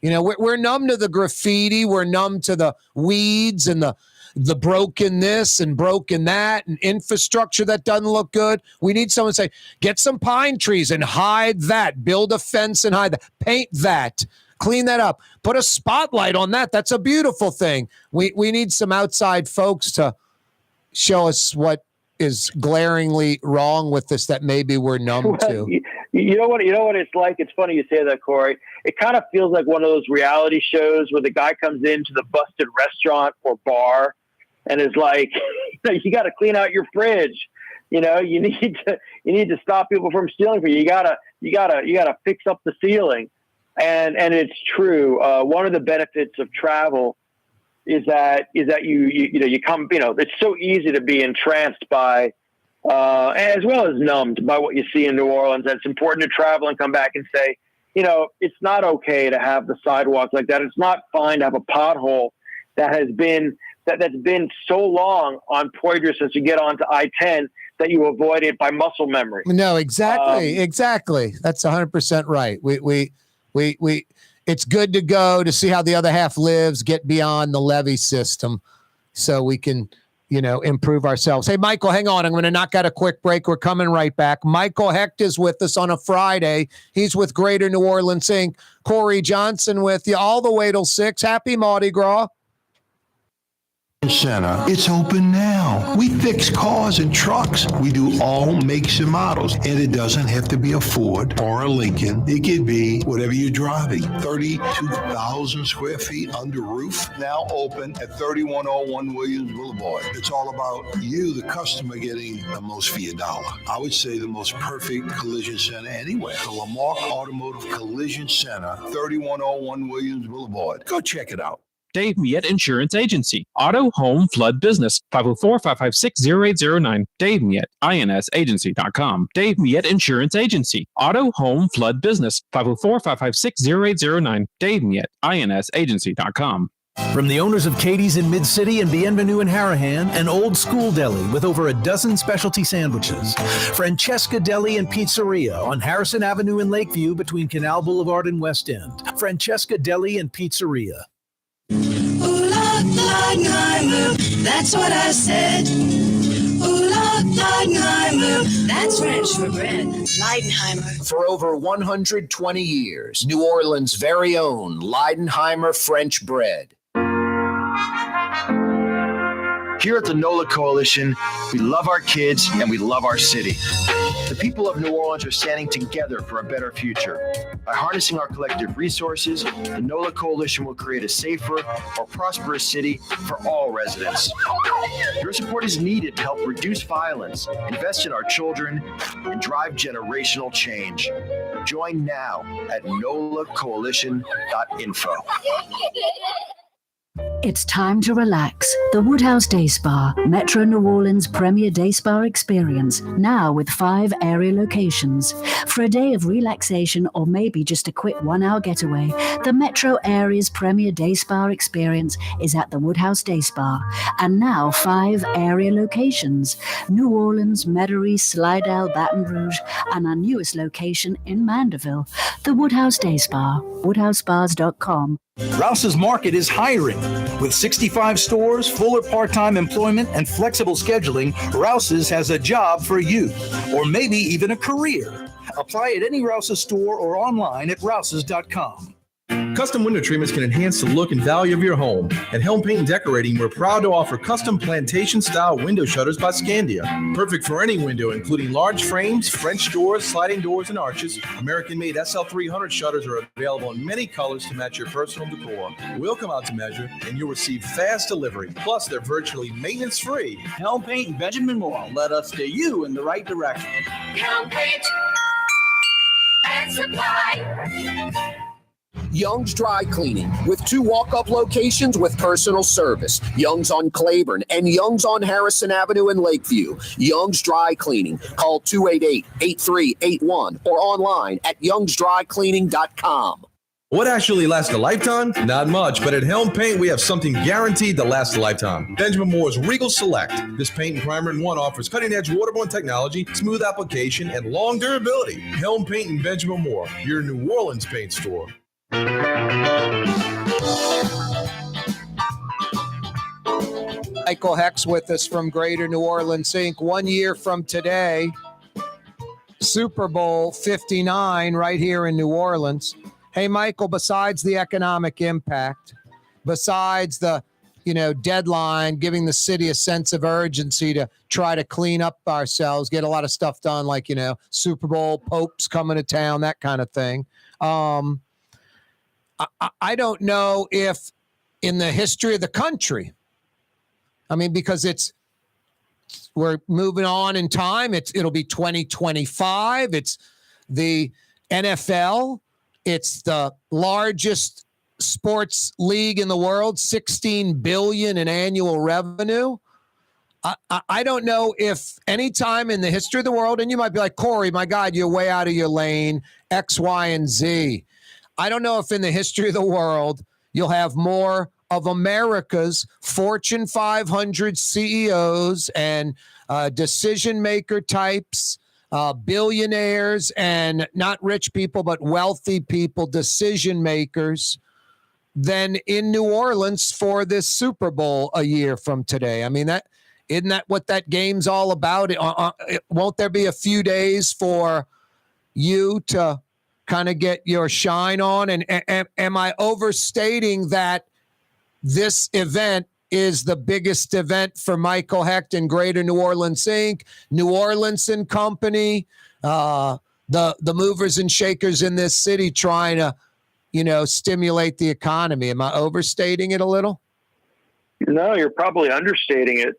We're numb to the graffiti. We're numb to the weeds and the broken this and broken that and infrastructure that doesn't look good. We need someone to say, get some pine trees and hide that. Build a fence and hide that. Paint that. Clean that up. Put a spotlight on that. That's a beautiful thing. We need some outside folks to show us what is glaringly wrong with this that maybe we're numb to. You know what it's like? It's funny you say that, Corey. It kind of feels like one of those reality shows where the guy comes into the busted restaurant or bar and is like, you got to clean out your fridge. You need to stop people from stealing from you. You gotta fix up the ceiling. And it's true. One of the benefits of travel is that you come, it's so easy to be entranced by, as well as numbed by what you see in New Orleans. And it's important to travel and come back and say, it's not okay to have the sidewalks like that. It's not fine to have a pothole that's been so long on Poydras as you get onto I-10 that you avoid it by muscle memory. No, exactly. That's 100% right. We it's good to go to see how the other half lives, get beyond the levee system so we can, improve ourselves. Hey, Michael, hang on. I'm going to knock out a quick break. We're coming right back. Michael Hecht is with us on a Friday. He's with Greater New Orleans Inc. Corey Johnson with you all the way till 6. Happy Mardi Gras. Center. It's open now. We fix cars and trucks. We do all makes and models. And it doesn't have to be a Ford or a Lincoln. It could be whatever you're driving. 32,000 square feet under roof. Now open at 3101 Williams Boulevard. It's all about you, the customer, getting the most for your dollar. I would say the most perfect collision center anywhere. The Lamarck Automotive Collision Center, 3101 Williams Boulevard. Go check it out. Dave Miette Insurance Agency. Auto, home, flood, business. 504-556-0809. Dave Miette, INSAgency.com. Dave Miette Insurance Agency. Auto, home, flood, business. 504-556-0809. Dave Miette, INSAgency.com. From the owners of Katie's in Mid-City and Bienvenue in Harahan, an old school deli with over a dozen specialty sandwiches. Francesca Deli and Pizzeria on Harrison Avenue in Lakeview between Canal Boulevard and West End. Francesca Deli and Pizzeria. Ooh, Leidenheimer, that's what I said. Ooh, Leidenheimer, that's French for bread. Leidenheimer. For over 120 years, New Orleans' very own Leidenheimer French bread. Here at the NOLA Coalition, we love our kids and we love our city. The people of New Orleans are standing together for a better future. By harnessing our collective resources, the NOLA Coalition will create a safer, more prosperous city for all residents. Your support is needed to help reduce violence, invest in our children, and drive generational change. Join now at nolacoalition.info. It's time to relax. The Woodhouse Day Spa, Metro New Orleans' premier day spa experience, now with 5 area locations. For a day of relaxation or maybe just a quick 1-hour getaway, the Metro area's premier day spa experience is at the Woodhouse Day Spa. And now 5 area locations: New Orleans, Metairie, Slidell, Baton Rouge, and our newest location in Mandeville. The Woodhouse Day Spa, woodhousespas.com. Rouse's Market is hiring. With 65 stores, fuller part-time employment, and flexible scheduling, Rouse's has a job for you, or maybe even a career. Apply at any Rouse's store or online at rouses.com. Custom window treatments can enhance the look and value of your home. At Helm Paint and Decorating, we're proud to offer custom plantation-style window shutters by Scandia. Perfect for any window, including large frames, French doors, sliding doors, and arches. American-made SL300 shutters are available in many colors to match your personal decor. We'll come out to measure, and you'll receive fast delivery. Plus, they're virtually maintenance-free. Helm Paint and Benjamin Moore led us steer you in the right direction. Helm Paint and Supply. Young's Dry Cleaning, with 2 walk-up locations with personal service. Young's on Claiborne and Young's on Harrison Avenue in Lakeview. Young's Dry Cleaning. Call 288-8381 or online at youngsdrycleaning.com. What actually lasts a lifetime? Not much, but at Helm Paint, we have something guaranteed to last a lifetime. Benjamin Moore's Regal Select. This paint and primer in one offers cutting-edge waterborne technology, smooth application, and long durability. Helm Paint and Benjamin Moore, your New Orleans paint store. Michael Hecht's with us from Greater New Orleans Inc. 1 year from today, Super Bowl 59 right here in New Orleans. Hey, Michael, besides the economic impact, besides the, deadline, giving the city a sense of urgency to try to clean up ourselves, get a lot of stuff done, like, Super Bowl, Pope's coming to town, that kind of thing. I don't know if in the history of the country, because we're moving on in time. It'll be 2025. It's the NFL. It's the largest sports league in the world, $16 billion in annual revenue. I don't know if any time in the history of the world, and you might be like, Corey, my God, you're way out of your lane, X, Y, and Z. I don't know if in the history of the world you'll have more of America's Fortune 500 CEOs and decision maker types, billionaires, and not rich people, but wealthy people, decision makers, than in New Orleans for this Super Bowl a year from today. Isn't that what that game's all about? Won't there be a few days for you to kind of get your shine on? And am I overstating that this event is the biggest event for Michael Hecht and Greater New Orleans Inc., New Orleans and Company, the movers and shakers in this city trying to, stimulate the economy? Am I overstating it a little? No, you're probably understating it,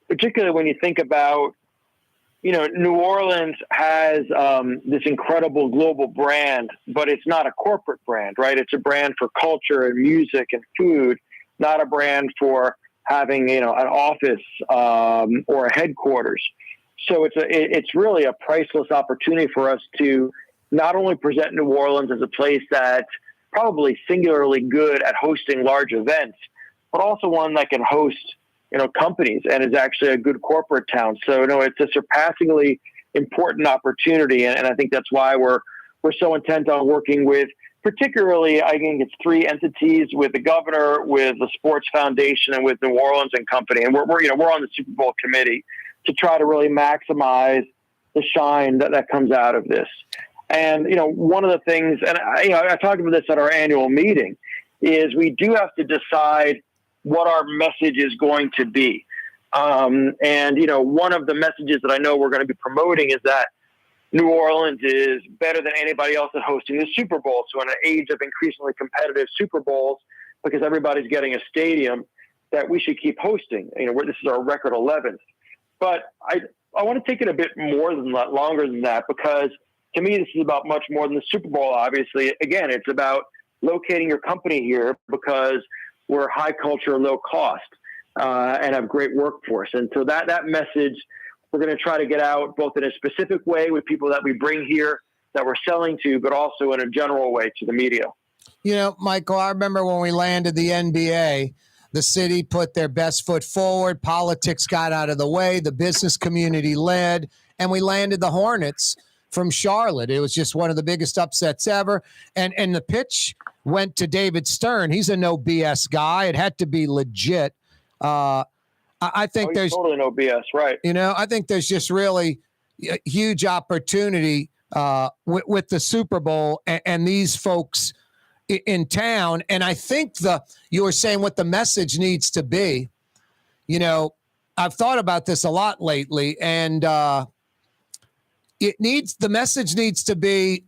particularly when you think about New Orleans has this incredible global brand, but it's not a corporate brand, right? It's a brand for culture and music and food, not a brand for having, an office or a headquarters. So it's really a priceless opportunity for us to not only present New Orleans as a place that's probably singularly good at hosting large events, but also one that can host companies and is actually a good corporate town. So, it's a surpassingly important opportunity. And I think that's why we're so intent on working with, particularly, I think it's 3 entities, with the governor, with the Sports Foundation, and with New Orleans and Company. And we're on the Super Bowl committee to try to really maximize the shine that comes out of this. And, one of the things, and I talked about this at our annual meeting, is we do have to decide what our message is going to be. And, one of the messages that I know we're going to be promoting is that New Orleans is better than anybody else at hosting the Super Bowl. So in an age of increasingly competitive Super Bowls, because everybody's getting a stadium, that we should keep hosting. This is our record 11th. But I want to take it a bit more than that, longer than that, because to me, this is about much more than the Super Bowl, obviously. Again, it's about locating your company here because we're high culture, low cost, and have great workforce. And so that message, we're going to try to get out both in a specific way with people that we bring here that we're selling to, but also in a general way to the media. Michael, I remember when we landed the NBA, the city put their best foot forward. Politics got out of the way. The business community led, and we landed the Hornets from Charlotte. It was just one of the biggest upsets ever. And the pitch went to David Stern. He's a no BS guy. It had to be legit. I think there's totally no BS, right? I think there's just really a huge opportunity with the Super Bowl and these folks in town. And I think you were saying what the message needs to be. I've thought about this a lot lately, and the message needs to be,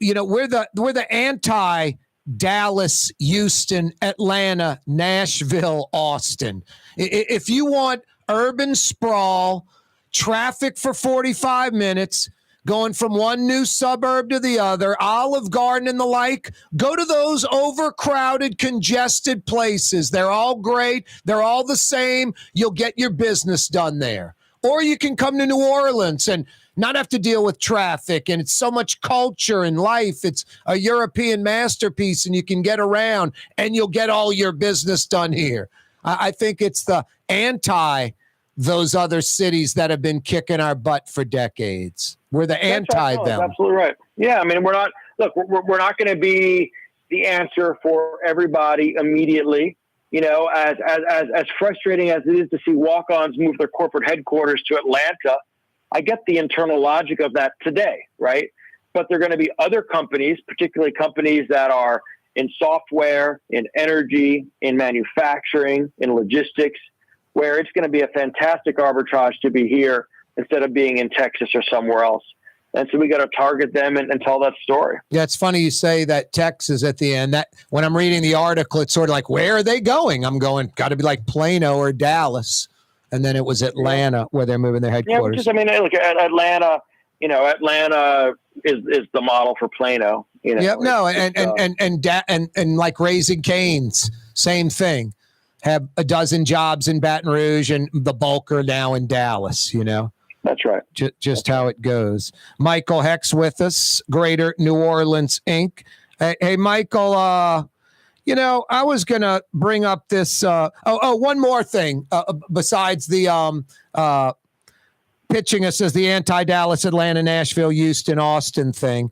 we're the anti Dallas, Houston, Atlanta, Nashville, Austin. If you want urban sprawl, traffic for 45 minutes, going from one new suburb to the other, Olive Garden and the like, go to those overcrowded, congested places. They're all great. They're all the same. You'll get your business done there. Or you can come to New Orleans and not have to deal with traffic, and it's so much culture and life. It's a European masterpiece, and you can get around, and you'll get all your business done here. I think it's the anti those other cities that have been kicking our butt for decades. We're the anti them. That's absolutely right. Yeah, we're not. Look, we're not going to be the answer for everybody immediately. As frustrating as it is to see walk-ons move their corporate headquarters to Atlanta, I get the internal logic of that today, right? But there are going to be other companies, particularly companies that are in software, in energy, in manufacturing, in logistics, where it's going to be a fantastic arbitrage to be here instead of being in Texas or somewhere else. And so we got to target them and tell that story. Yeah, it's funny you say that Texas at the end. That when I'm reading the article, it's sort of like, where are they going? I'm going, got to be like Plano or Dallas. And then it was Atlanta where they're moving their headquarters. Yeah, look at Atlanta. Atlanta is the model for Plano. Yep, no, and like Raising Cane's, same thing. Have a dozen jobs in Baton Rouge, and the bulk are now in Dallas. That's right. Just how it goes. Michael Hecht's with us, Greater New Orleans Inc. Hey, Michael. I was going to bring up this. One more thing besides the pitching us as the anti-Dallas, Atlanta, Nashville, Houston, Austin thing.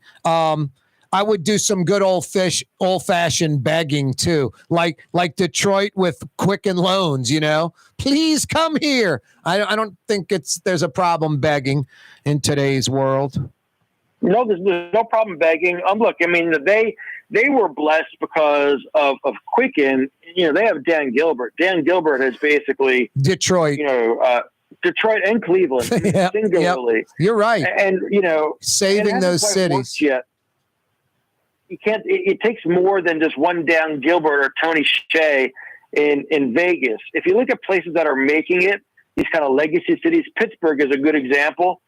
I would do some good old-fashioned begging too, like Detroit with Quicken Loans. Please come here. I don't think there's a problem begging in today's world. No, there's no problem begging. Look, they were blessed because of Quicken. They have Dan Gilbert. Dan Gilbert is basically Detroit. Detroit and Cleveland singularly. Yep. You're right. And saving those cities. Yet. You can't. It takes more than just one Dan Gilbert or Tony Hsieh in Vegas. If you look at places that are making it, these kind of legacy cities. Pittsburgh is a good example.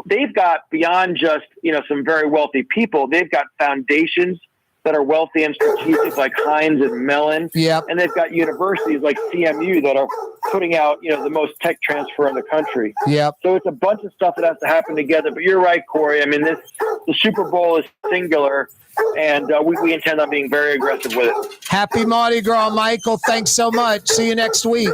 They've got, beyond just, some very wealthy people, they've got foundations that are wealthy and strategic, like Heinz and Mellon. Yep. And they've got universities like CMU that are putting out, the most tech transfer in the country. Yep. So it's a bunch of stuff that has to happen together. But you're right, Corey. I mean, the Super Bowl is singular, and we intend on being very aggressive with it. Happy Mardi Gras, Michael. Thanks so much. See you next week.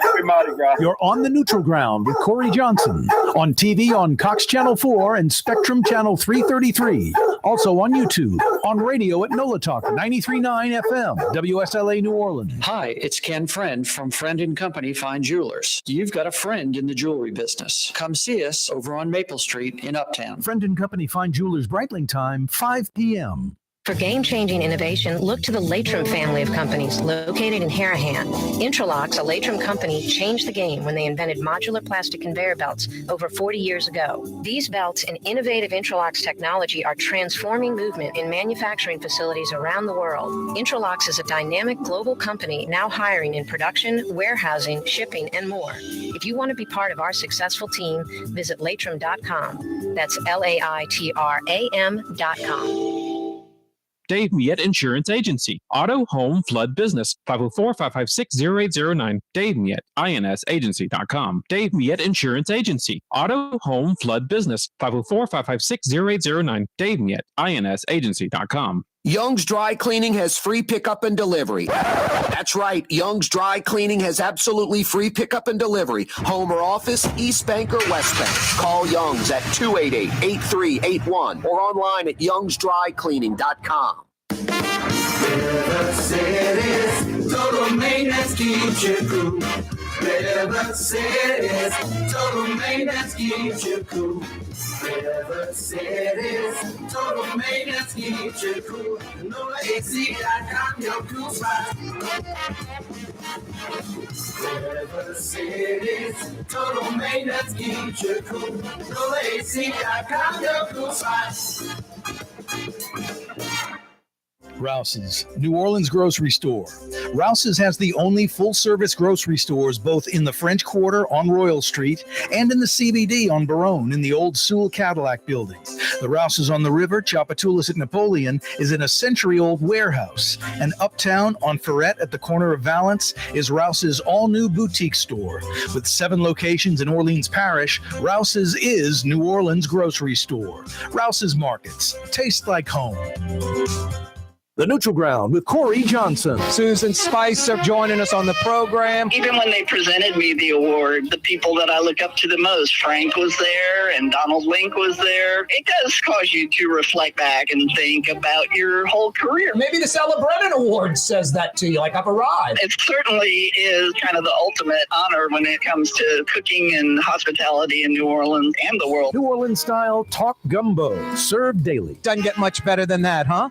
Happy Mardi Gras. You're on the neutral ground with Corey Johnson on TV on Cox Channel 4 and Spectrum Channel 333. Also on YouTube, on radio at NOLA Talk 93.9 FM, WSLA New Orleans. Hi, it's Ken Friend from Friend & Company Fine Jewelers. You've got a friend in the jewelry business. Come see us over on Maple Street in Uptown. Friend & Company Fine Jewelers Breitling time, 5 p.m. For game-changing innovation, look to the Latrim family of companies located in Harahan. Intralox, a Latrim company, changed the game when they invented modular plastic conveyor belts over 40 years ago. These belts and innovative Intralox technology are transforming movement in manufacturing facilities around the world. Intralox is a dynamic global company now hiring in production, warehousing, shipping, and more. If you want to be part of our successful team, visit Latrim.com. That's LAITRAM.com. Dave Miette Insurance Agency. Auto, home, flood, business. 504-556-0809. Dave Miette, INSagency.com. Dave Miette Insurance Agency. Auto, home, flood, business. 504-556-0809. Dave Miette, INSagency.com. Young's Dry Cleaning has free pickup and delivery. That's right. Young's Dry Cleaning has absolutely free pickup and delivery. Home or office, East Bank or West Bank. Call Young's at 288-8381 or online at youngsdrycleaning.com. River City's total maintenance keeps you cool. River City's total maintenance keeps you cool. River City's total maintenance keeps you cool. NOLAAC.com, your cool spot. River City's total maintenance keeps you cool. NOLAAC.com, your cool spot. Rouse's, New Orleans grocery store. Rouse's has the only full-service grocery stores both in the French Quarter on Royal Street and in the CBD on Baronne in the old Sewell Cadillac building. The Rouse's on the river, Tchoupitoulas at Napoleon, is in a century-old warehouse. And uptown on Ferret at the corner of Valence is Rouse's all-new boutique store. With 7 locations in Orleans Parish, Rouse's is New Orleans grocery store. Rouse's Markets. Taste like home. The Neutral Ground with Corey Johnson. Susan Spicer joining us on the program. Even when they presented me the award, the people that I look up to the most, Frank was there and Donald Link was there. It does cause you to reflect back and think about your whole career. Maybe the Ella Brennan Award says that to you, like I've arrived. It certainly is kind of the ultimate honor when it comes to cooking and hospitality in New Orleans and the world. New Orleans style talk gumbo, served daily. Doesn't get much better than that, huh?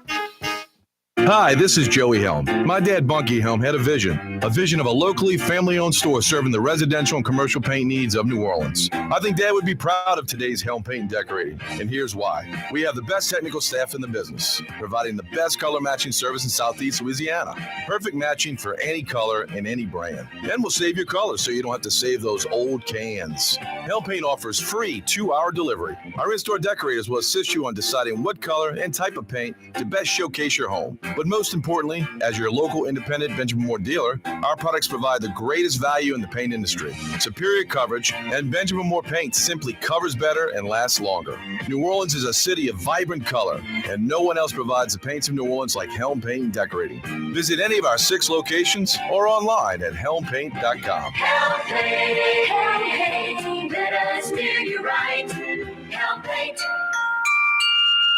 Hi, this is Joey Helm. My dad, Bunky Helm, had a vision of a locally family-owned store serving the residential and commercial paint needs of New Orleans. I think Dad would be proud of today's Helm Paint and Decorating, and here's why. We have the best technical staff in the business, providing the best color matching service in Southeast Louisiana. Perfect matching for any color and any brand. Then we'll save your colors so you don't have to save those old cans. Helm Paint offers free 2-hour delivery. Our in-store decorators will assist you on deciding what color and type of paint to best showcase your home. But most importantly, as your local independent Benjamin Moore dealer, our products provide the greatest value in the paint industry. Superior coverage, and Benjamin Moore paint simply covers better and lasts longer. New Orleans is a city of vibrant color, and no one else provides the paints of New Orleans like Helm Paint and Decorating. Visit any of our 6 locations or online at helmpaint.com. Helm Paint, let us do you right. Helm Paint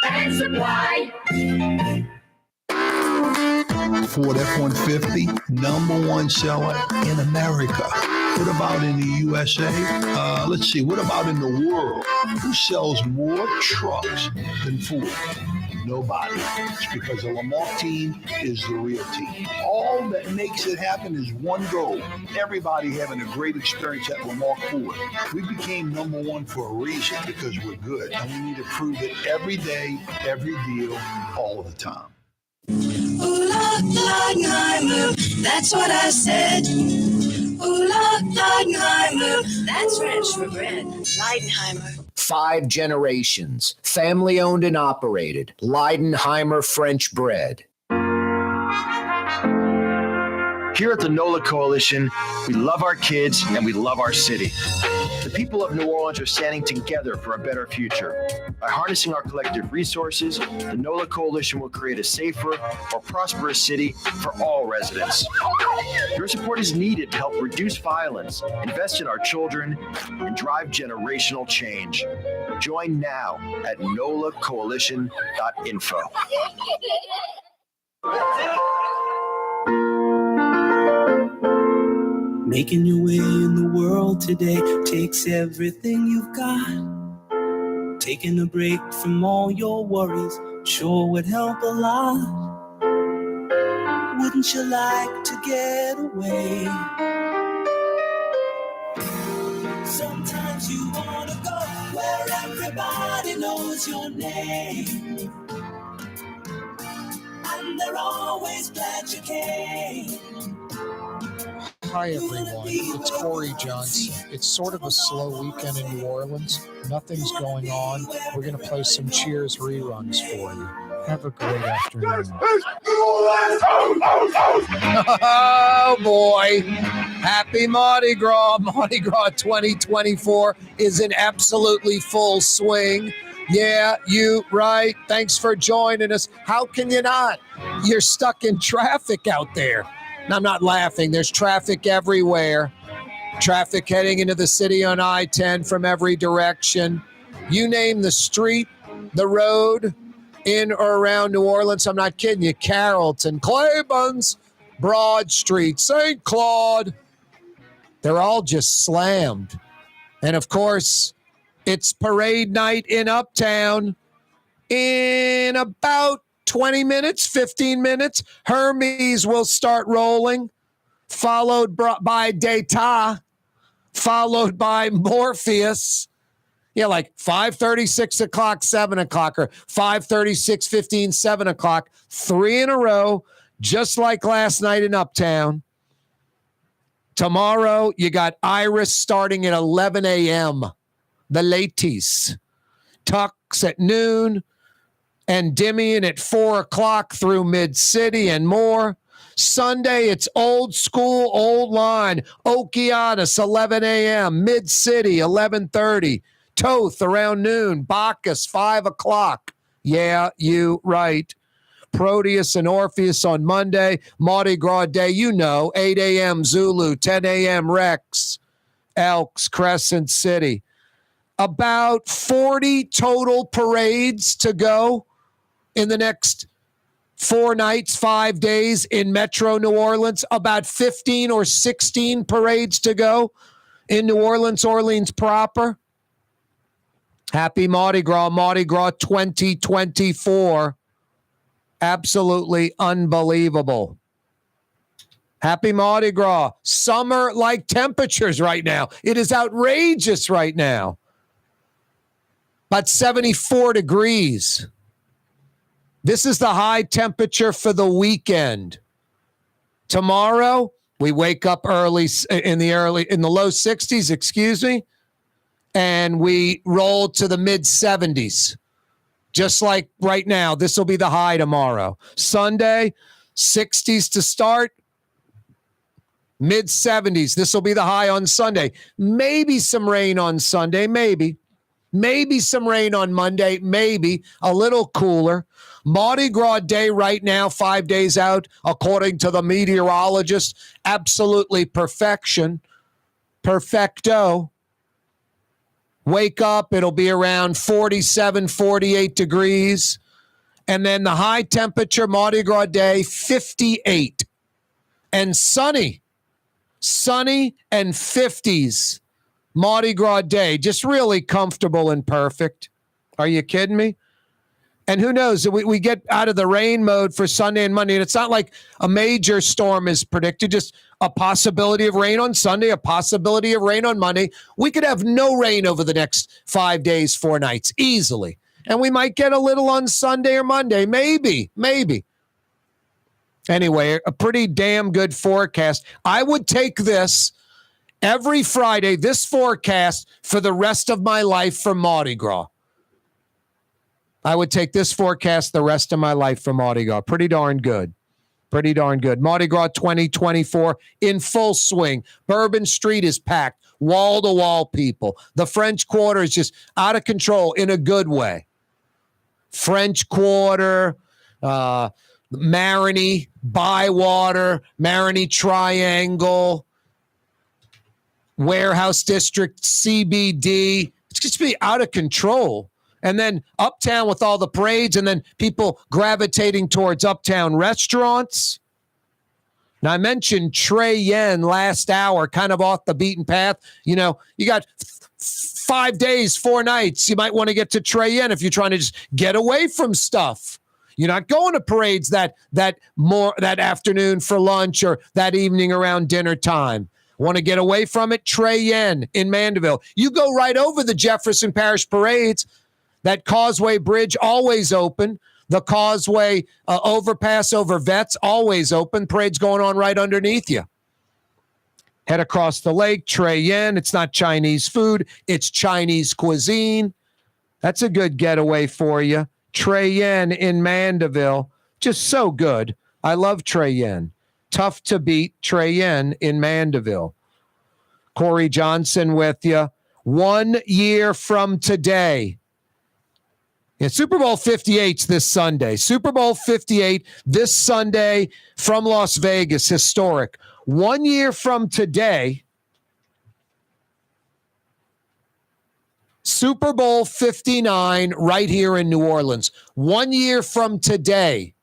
and Supply. Ford F-150, #1 seller in America. What about in the USA? Let's see, what about in the world? Who sells more trucks than Ford? Nobody. It's because the Lamar team is the real team. All that makes it happen is one goal. Everybody having a great experience at Lamar Ford. We became #1 for a reason, because we're good. And we need to prove it every day, every deal, all of the time. Ooh, la, la, I move. That's what I said. Ooh, la, la, That's French for bread. Leidenheimer. 5 generations, family owned and operated. Leidenheimer French bread. Here at the NOLA Coalition, we love our kids and we love our city. The people of New Orleans are standing together for a better future. By harnessing our collective resources, the NOLA Coalition will create a safer, more prosperous city for all residents. Your support is needed to help reduce violence, invest in our children, and drive generational change. Join now at nolacoalition.info. Making your way in the world today takes everything you've got. Taking a break from all your worries sure would help a lot. Wouldn't you like to get away? Sometimes you want to go where everybody knows your name, and they're always glad you came. Hi, everyone. It's Corey Johnson. It's sort of a slow weekend in New Orleans. Nothing's going on. We're going to play some Cheers reruns for you. Have a great afternoon. Oh, boy. Happy Mardi Gras. Mardi Gras 2024 is in absolutely full swing. Yeah, you right. Thanks for joining us. How can you not? You're stuck in traffic out there. And I'm not laughing. There's traffic everywhere. Traffic heading into the city on I-10 from every direction. You name the street, the road, in or around New Orleans. I'm not kidding you. Carrollton, Claiborne's, Broad Street, St. Claude. They're all just slammed. And, of course, it's parade night in Uptown in about 20 minutes, 15 minutes, Hermes will start rolling, followed by Data, followed by Morpheus. Yeah, like 5:30, 6 o'clock, 7 o'clock, or 5:30, 6:15, 7 o'clock, 3 in a row, just like last night in Uptown. Tomorrow, you got Iris starting at 11 a.m., the ladies. Tux at noon, Endymion at 4 o'clock through Mid-City and more. Sunday, it's old school, old line. Okeanos, 11 a.m. Mid-City, 11:30. Toth around noon. Bacchus, 5 o'clock. Yeah, you right. Proteus and Orpheus on Monday. Mardi Gras Day, 8 a.m. Zulu, 10 a.m. Rex. Elks, Crescent City. About 40 total parades to go in the next 4 nights, 5 days in Metro New Orleans. About 15 or 16 parades to go in New Orleans, Orleans proper. Happy Mardi Gras 2024. Absolutely unbelievable. Happy Mardi Gras. Summer-like temperatures right now. It is outrageous right now. About 74 degrees. This is the high temperature for the weekend. Tomorrow, we wake up early in the low 60s, and we roll to the mid 70s. Just like right now, this will be the high tomorrow. Sunday, 60s to start, mid 70s. This will be the high on Sunday. Maybe some rain on Sunday, maybe. Maybe some rain on Monday, maybe a little cooler. Mardi Gras Day right now, 5 days out, according to the meteorologist, absolutely perfection. Perfecto. Wake up, it'll be around 47, 48 degrees. And then the high temperature, Mardi Gras Day, 58. And sunny. Sunny and 50s. Mardi Gras Day, just really comfortable and perfect. Are you kidding me? And who knows, we get out of the rain mode for Sunday and Monday, and it's not like a major storm is predicted, just a possibility of rain on Sunday, a possibility of rain on Monday. We could have no rain over the next 5 days, 4 nights, easily. And we might get a little on Sunday or Monday, maybe. Anyway, a pretty damn good forecast. I would take this Every Friday, this forecast for the rest of my life for Mardi Gras. I would take this forecast the rest of my life for Mardi Gras. Pretty darn good. Pretty darn good. Mardi Gras 2024 in full swing. Bourbon Street is packed. Wall-to-wall people. The French Quarter is just out of control in a good way. French Quarter, Marigny, Bywater, Marigny Triangle, Warehouse District, CBD. It's just be out of control. And then uptown with all the parades, and then people gravitating towards uptown restaurants. Now, I mentioned Trey Yen last hour, kind of off the beaten path. You know, you got 5 days, 4 nights. You might want to get to Trey Yen if you're trying to just get away from stuff. You're not going to parades that afternoon for lunch or that evening around dinner time. Want to get away from it? Trey Yen in Mandeville. You go right over the Jefferson Parish parades. That Causeway Bridge always open. The Causeway overpass over Vets always open. Parade's going on right underneath you. Head across the lake, Trey Yen. It's not Chinese food. It's Chinese cuisine. That's a good getaway for you. Trey Yen in Mandeville. Just so good. I love Trey Yen. Tough to beat. Trey Yen in Mandeville. Corey Johnson with you. 1 year from today. Yeah, Super Bowl 58's this Sunday. Super Bowl 58 this Sunday from Las Vegas. Historic. 1 year from today, Super Bowl 59 right here in New Orleans. 1 year from today,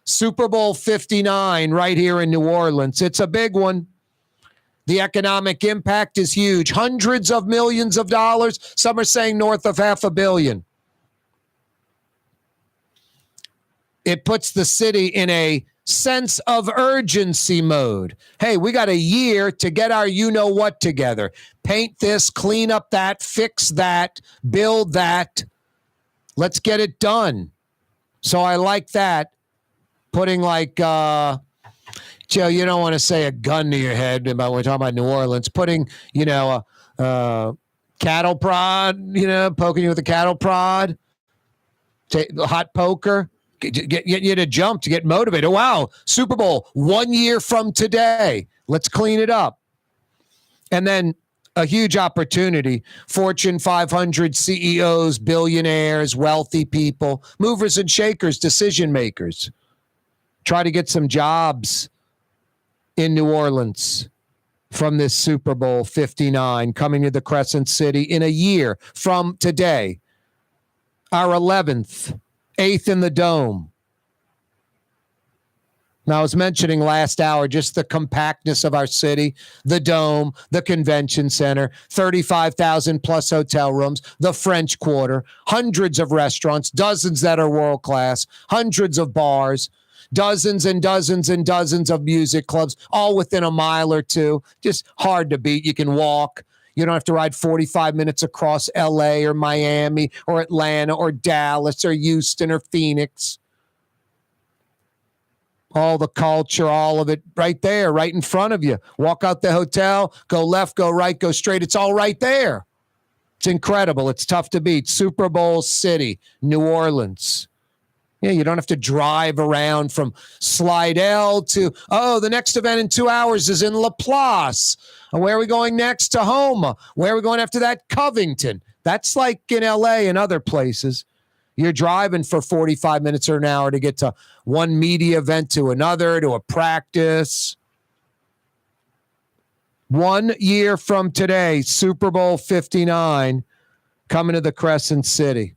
Super Bowl 59 right here in New Orleans. It's a big one. The economic impact is huge. Hundreds of millions of dollars. Some are saying north of $500 million. It puts the city in a sense of urgency mode. Hey, we got a year to get our you-know-what together. Paint this, clean up that, fix that, build that. Let's get it done. So I like that. Putting like, Joe, you don't want to say a gun to your head about when we're talking about New Orleans. Putting, cattle prod, poking you with a cattle prod. Hot poker. Get you to jump, to get motivated. Wow, Super Bowl 1 year from today. Let's clean it up. And then a huge opportunity. Fortune 500 CEOs, billionaires, wealthy people, movers and shakers, decision makers. Try to get some jobs in New Orleans from this Super Bowl 59 coming to the Crescent City in a year from today. Our 11th. 8th in the Dome. Now, I was mentioning last hour just the compactness of our city, the Dome, the Convention Center, 35,000 plus hotel rooms, the French Quarter, hundreds of restaurants, dozens that are world class, hundreds of bars, dozens and dozens and dozens of music clubs, all within a mile or two. Just hard to beat. You can walk. You don't have to ride 45 minutes across LA or Miami or Atlanta or Dallas or Houston or Phoenix. All the culture, all of it right there, right in front of you. Walk out the hotel, go left, go right, go straight. It's all right there. It's incredible. It's tough to beat. Super Bowl City, New Orleans. Yeah, you don't have to drive around from Slidell to, the next event in 2 hours is in Laplace. Where are we going next? To Houma. Where are we going after that? Covington. That's like in LA and other places. You're driving for 45 minutes or an hour to get to one media event to another, to a practice. 1 year from today, Super Bowl 59 coming to the Crescent City.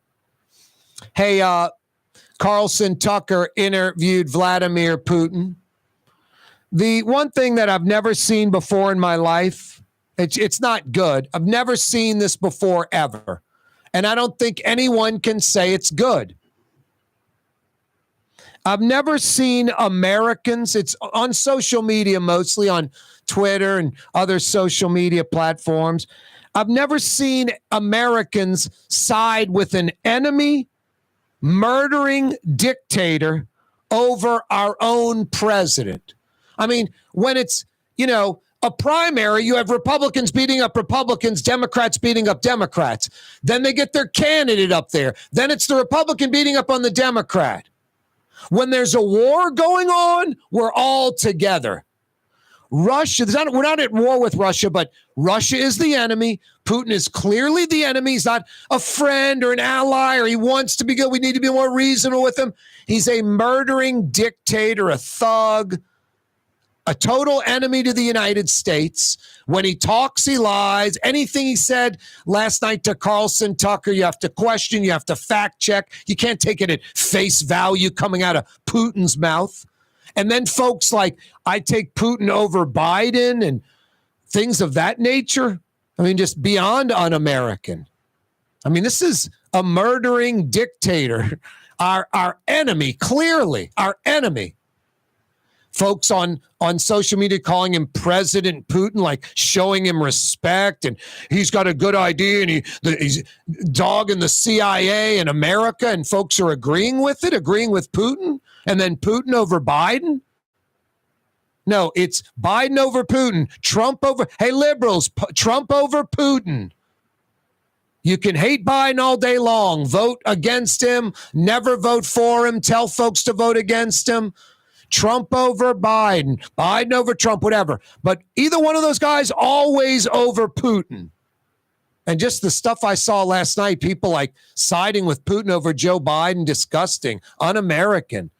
Hey, Carlson Tucker interviewed Vladimir Putin. The one thing that I've never seen before in my life, it's not good. I've never seen this before ever. And I don't think anyone can say it's good. I've never seen Americans, it's on social media, mostly on Twitter and other social media platforms. I've never seen Americans side with an enemy murdering dictator over our own president. I mean, when it's, a primary, you have Republicans beating up Republicans, Democrats beating up Democrats. Then they get their candidate up there. Then it's the Republican beating up on the Democrat. When there's a war going on, we're all together. Russia, we're not at war with Russia, but Russia is the enemy. Putin is clearly the enemy. He's not a friend or an ally, or he wants to be good. We need to be more reasonable with him. He's a murdering dictator, a thug, a total enemy to the United States. When he talks, he lies. Anything he said last night to Carlson Tucker, you have to question, you have to fact check. You can't take it at face value coming out of Putin's mouth. And then folks like, I take Putin over Biden and things of that nature. I mean, just beyond un-American. I mean, this is a murdering dictator, our enemy, clearly our enemy. Folks on social media calling him President Putin, like showing him respect, and he's got a good idea, and he's dogging the CIA and America, and folks are agreeing with it, agreeing with Putin, and then Putin over Biden. No, it's Biden over Putin, Trump over, hey, liberals, Trump over Putin. You can hate Biden all day long, vote against him, never vote for him, tell folks to vote against him. Trump over Biden, Biden over Trump, whatever. But either one of those guys always over Putin. And just the stuff I saw last night, people like siding with Putin over Joe Biden, disgusting, un-American,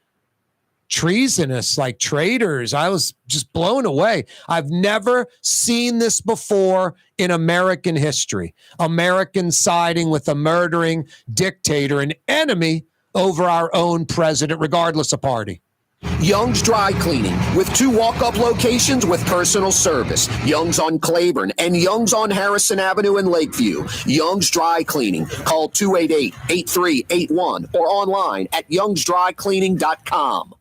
treasonous, like traitors. I was just blown away. I've never seen this before in American history. Americans siding with a murdering dictator, an enemy over our own president, regardless of party. Young's Dry Cleaning, with 2 walk-up locations with personal service. Young's on Claiborne and Young's on Harrison Avenue in Lakeview. Young's Dry Cleaning. Call 288-8381 or online at youngsdrycleaning.com.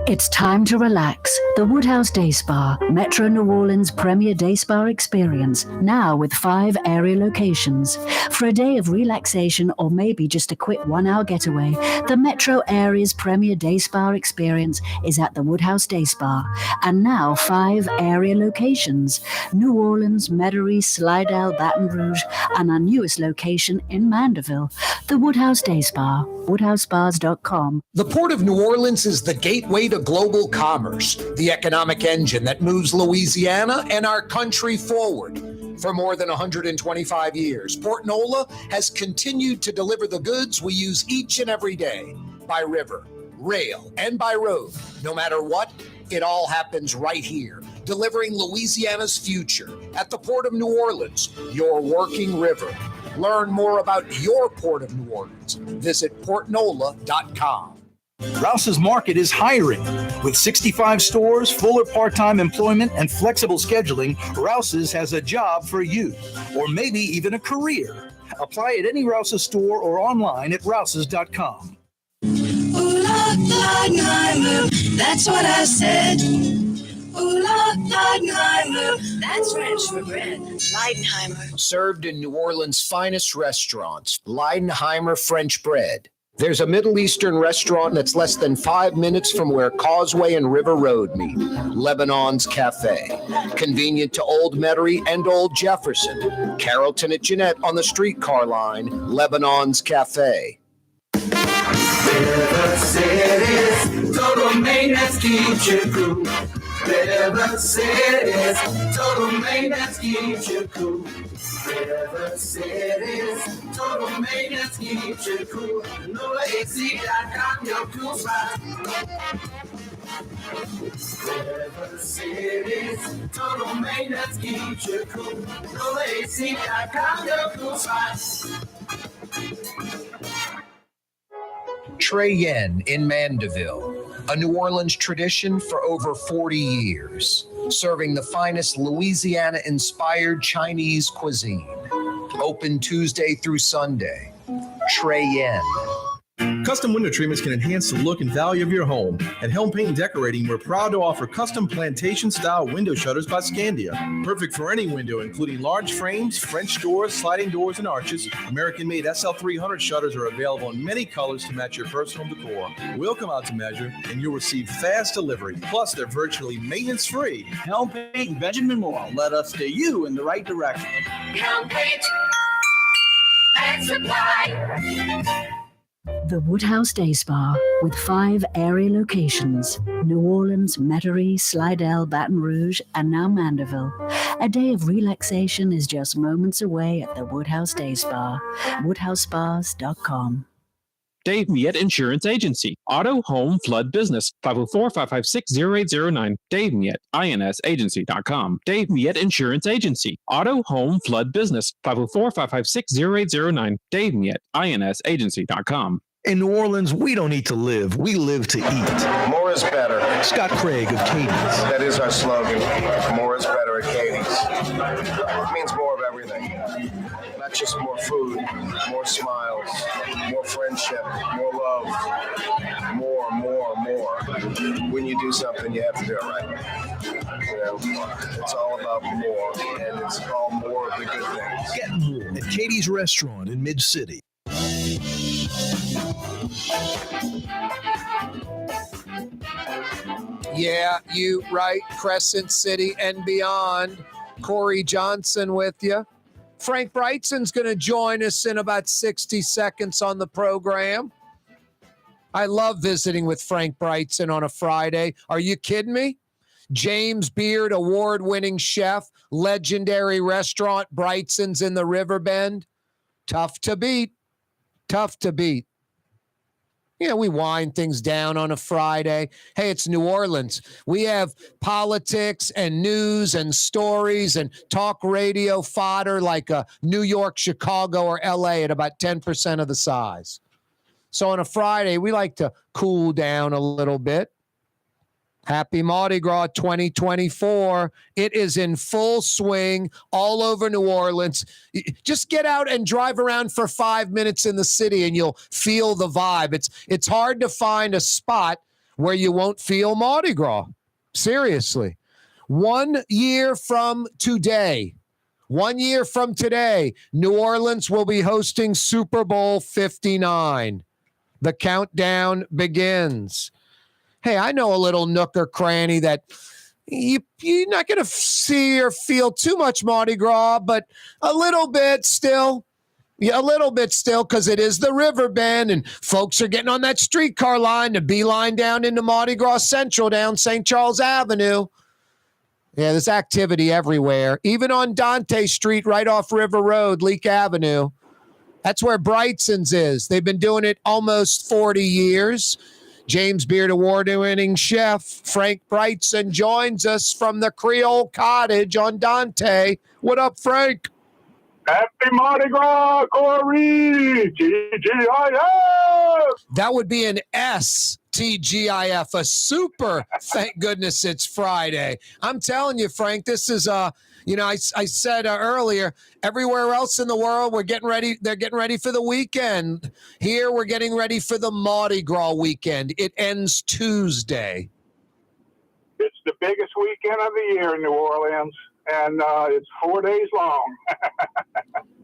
It's time to relax. The Woodhouse Day Spa, Metro New Orleans' premier day spa experience, now with 5 area locations. For a day of relaxation or maybe just a quick 1-hour getaway, the Metro area's premier day spa experience is at the Woodhouse Day Spa. And now 5 area locations: New Orleans, Metairie, Slidell, Baton Rouge, and our newest location in Mandeville. The Woodhouse Day Spa, woodhousespas.com. The Port of New Orleans is the gateway to global commerce, the economic engine that moves Louisiana and our country forward. For more than 125 years, Port NOLA has continued to deliver the goods we use each and every day, by river, rail, and by road. No matter what, it all happens right here, delivering Louisiana's future at the Port of New Orleans, your working river. Learn more about your Port of New Orleans. Visit portnola.com. Rouse's Market is hiring. With 65 stores, full or part-time employment, and flexible scheduling, Rouse's has a job for you, or maybe even a career. Apply at any Rouse's store or online at rouses.com. Ooh, Leidenheimer, that's what I said. Ooh, Leidenheimer, that's French for bread. Leidenheimer. Served in New Orleans' finest restaurants, Leidenheimer French bread. There's a Middle Eastern restaurant that's less than 5 minutes from where Causeway and River Road meet, Lebanon's Cafe. Convenient to Old Metairie and Old Jefferson. Carrollton at Jeanette on the streetcar line, Lebanon's Cafe. River City's total maintenance keeps you cool. River City's total maintenance keeps you cool. River City's total maintenance keeps you cool. NOLAAC.com, your cool spot. River City's total maintenance keeps you cool. NOLAAC.com, your cool spot. Trey Yen in Mandeville, a New Orleans tradition for over 40 years, serving the finest Louisiana-inspired Chinese cuisine. Open Tuesday through Sunday. Trey Yen. Custom window treatments can enhance the look and value of your home. At Helm Paint and Decorating, we're proud to offer custom plantation-style window shutters by Scandia. Perfect for any window, including large frames, French doors, sliding doors, and arches. American-made SL300 shutters are available in many colors to match your personal decor. We'll come out to measure, and you'll receive fast delivery. Plus, they're virtually maintenance-free. Helm Paint and Benjamin Moore led us steer you in the right direction. Helm Paint and Supply. The Woodhouse Day Spa, with 5 area locations: New Orleans, Metairie, Slidell, Baton Rouge, and now Mandeville. A day of relaxation is just moments away at the Woodhouse Day Spa. WoodhouseSpas.com. Dave Miette Insurance Agency. Auto, home, flood, business. 504-556-0809. Dave Miette, INSagency.com. Dave Miette Insurance Agency. Auto, home, flood, business. 504-556-0809. Dave Miette, INSagency.com. In New Orleans, we don't eat to live. We live to eat. More is better. Scott Craig of Katie's. That is our slogan. More is better at Katie's. It means more of everything. Not just more food, more smiles, more friendship, more love, more. When you do something, you have to do it right. You know, it's all about more, and it's all more of the good things. Get more at Katie's Restaurant in Mid-City. Yeah, you right. Crescent City and beyond. Corey Johnson with you. Frank Brightson's going to join us in about 60 seconds on the program. I love visiting with Frank Brightson on a Friday. Are you kidding me? James Beard, award-winning chef, legendary restaurant, Brightson's in the Riverbend. Tough to beat. Tough to beat. You know, we wind things down on a Friday. Hey, it's New Orleans. We have politics and news and stories and talk radio fodder like New York, Chicago, or LA at about 10% of the size. So on a Friday, we like to cool down a little bit. Happy Mardi Gras 2024. It is in full swing all over New Orleans. Just get out and drive around for 5 minutes in the city and you'll feel the vibe. It's hard to find a spot where you won't feel Mardi Gras. Seriously. 1 year from today, New Orleans will be hosting Super Bowl 59. The countdown begins. Hey, I know a little nook or cranny that you're not going to see or feel too much Mardi Gras, but a little bit still. Yeah, a little bit still, because it is the Riverbend, and folks are getting on that streetcar line to beeline down into Mardi Gras Central down St. Charles Avenue. Yeah, there's activity everywhere, even on Dante Street right off River Road, Leak Avenue. That's where Brightson's is. They've been doing it almost 40 years. James Beard award-winning chef Frank Brightson joins us from the Creole Cottage on Dante. What up, Frank? Happy Mardi Gras, Corey! TGIF! That would be an S, TGIF, a super. Thank goodness it's Friday. I'm telling you, Frank, this is I said earlier, everywhere else in the world, they're getting ready for the weekend. Here, we're getting ready for the Mardi Gras weekend. It ends Tuesday. It's the biggest weekend of the year in New Orleans, and it's 4 days long.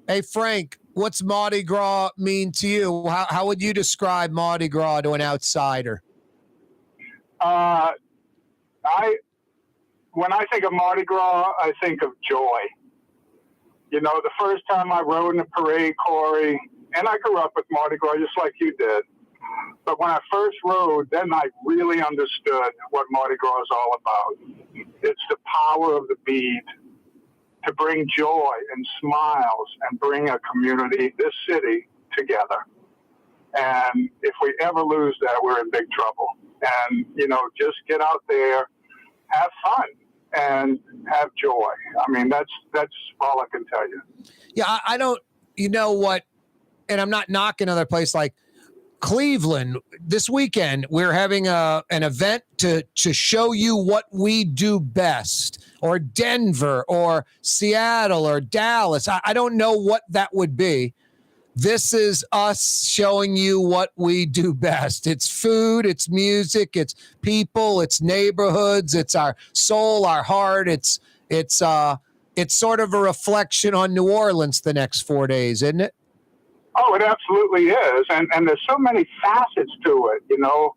Hey, Frank, what's Mardi Gras mean to you? How would you describe Mardi Gras to an outsider? When I think of Mardi Gras, I think of joy. You know, the first time I rode in a parade, Corey, and I grew up with Mardi Gras just like you did. But when I first rode, then I really understood what Mardi Gras is all about. It's the power of the bead to bring joy and smiles and bring a community, this city, together. And if we ever lose that, we're in big trouble. And, just get out there, have fun, and have joy. I mean, that's all I can tell you. Yeah, I don't, you know what, and I'm not knocking other places like Cleveland. This weekend, we're having an event to show you what we do best, or Denver or Seattle or Dallas. I don't know what that would be. This is us showing you what we do best. It's food, it's music, it's people, it's neighborhoods, it's our soul, our heart. It's sort of a reflection on New Orleans the next 4 days, isn't it? Oh, it absolutely is. And there's so many facets to it, you know.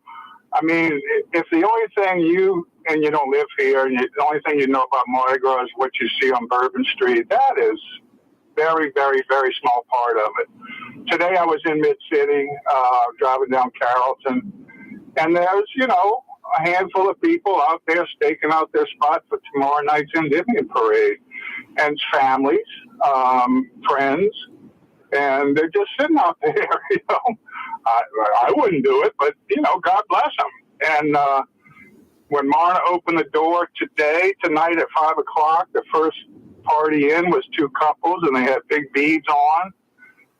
I mean, if the only thing you don't live here, and the only thing you know about Mardi Gras is what you see on Bourbon Street, that is very, very, very small part of it. Today I was in Mid-City, driving down Carrollton, and there's, you know, a handful of people out there staking out their spot for tomorrow night's Endymion Parade. And families, friends, and they're just sitting out there, you know. I wouldn't do it, but, you know, God bless them. And when Marna opened the door tonight at 5 o'clock, the first party in was two couples, and they had big beads on.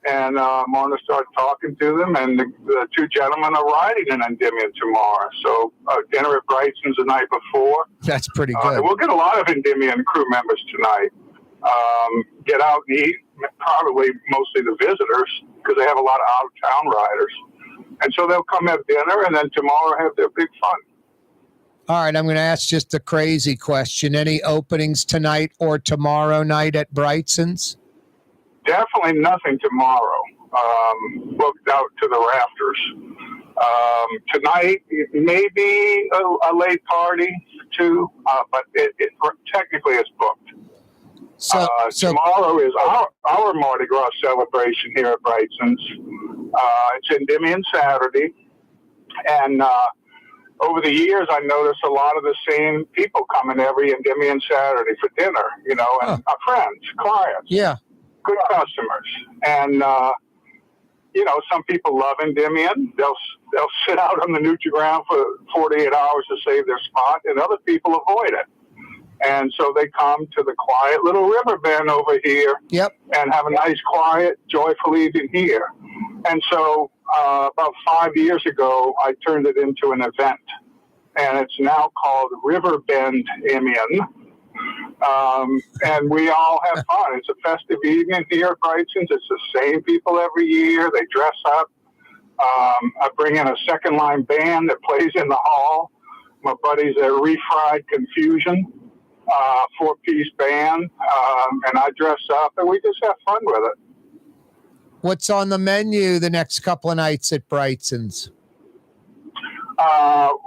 And Marna started talking to them, and the two gentlemen are riding in Endymion tomorrow. So dinner at Brightson's the night before. That's pretty good. We'll get a lot of Endymion crew members tonight. Get out and eat, probably mostly the visitors, because they have a lot of out-of-town riders. And so they'll come have dinner, and then tomorrow have their big fun. All right, I'm going to ask just a crazy question. Any openings tonight or tomorrow night at Brightson's? Definitely nothing tomorrow. Booked out to the rafters. Tonight, maybe a late party too, but it technically is booked. So tomorrow is our Mardi Gras celebration here at Brightson's. It's Endymion Saturday, and over the years, I noticed a lot of the same people coming every Endymion Saturday for dinner. You know, and our friends, clients, good customers, and you know, some people love Endymion. They'll sit out on the neutral ground for 48 hours to save their spot, and other people avoid it. And so they come to the quiet little river bend over here and have a nice, quiet, joyful evening here. And so about 5 years ago, I turned it into an event. And it's now called River Bend Endymion. And we all have fun. It's a festive evening here at Brightson's. It's the same people every year. They dress up. I bring in a second-line band that plays in the hall. My buddies at Refried Confusion. 4-piece band, and I dress up, and we just have fun with it. What's on the menu the next couple of nights at Brightson's?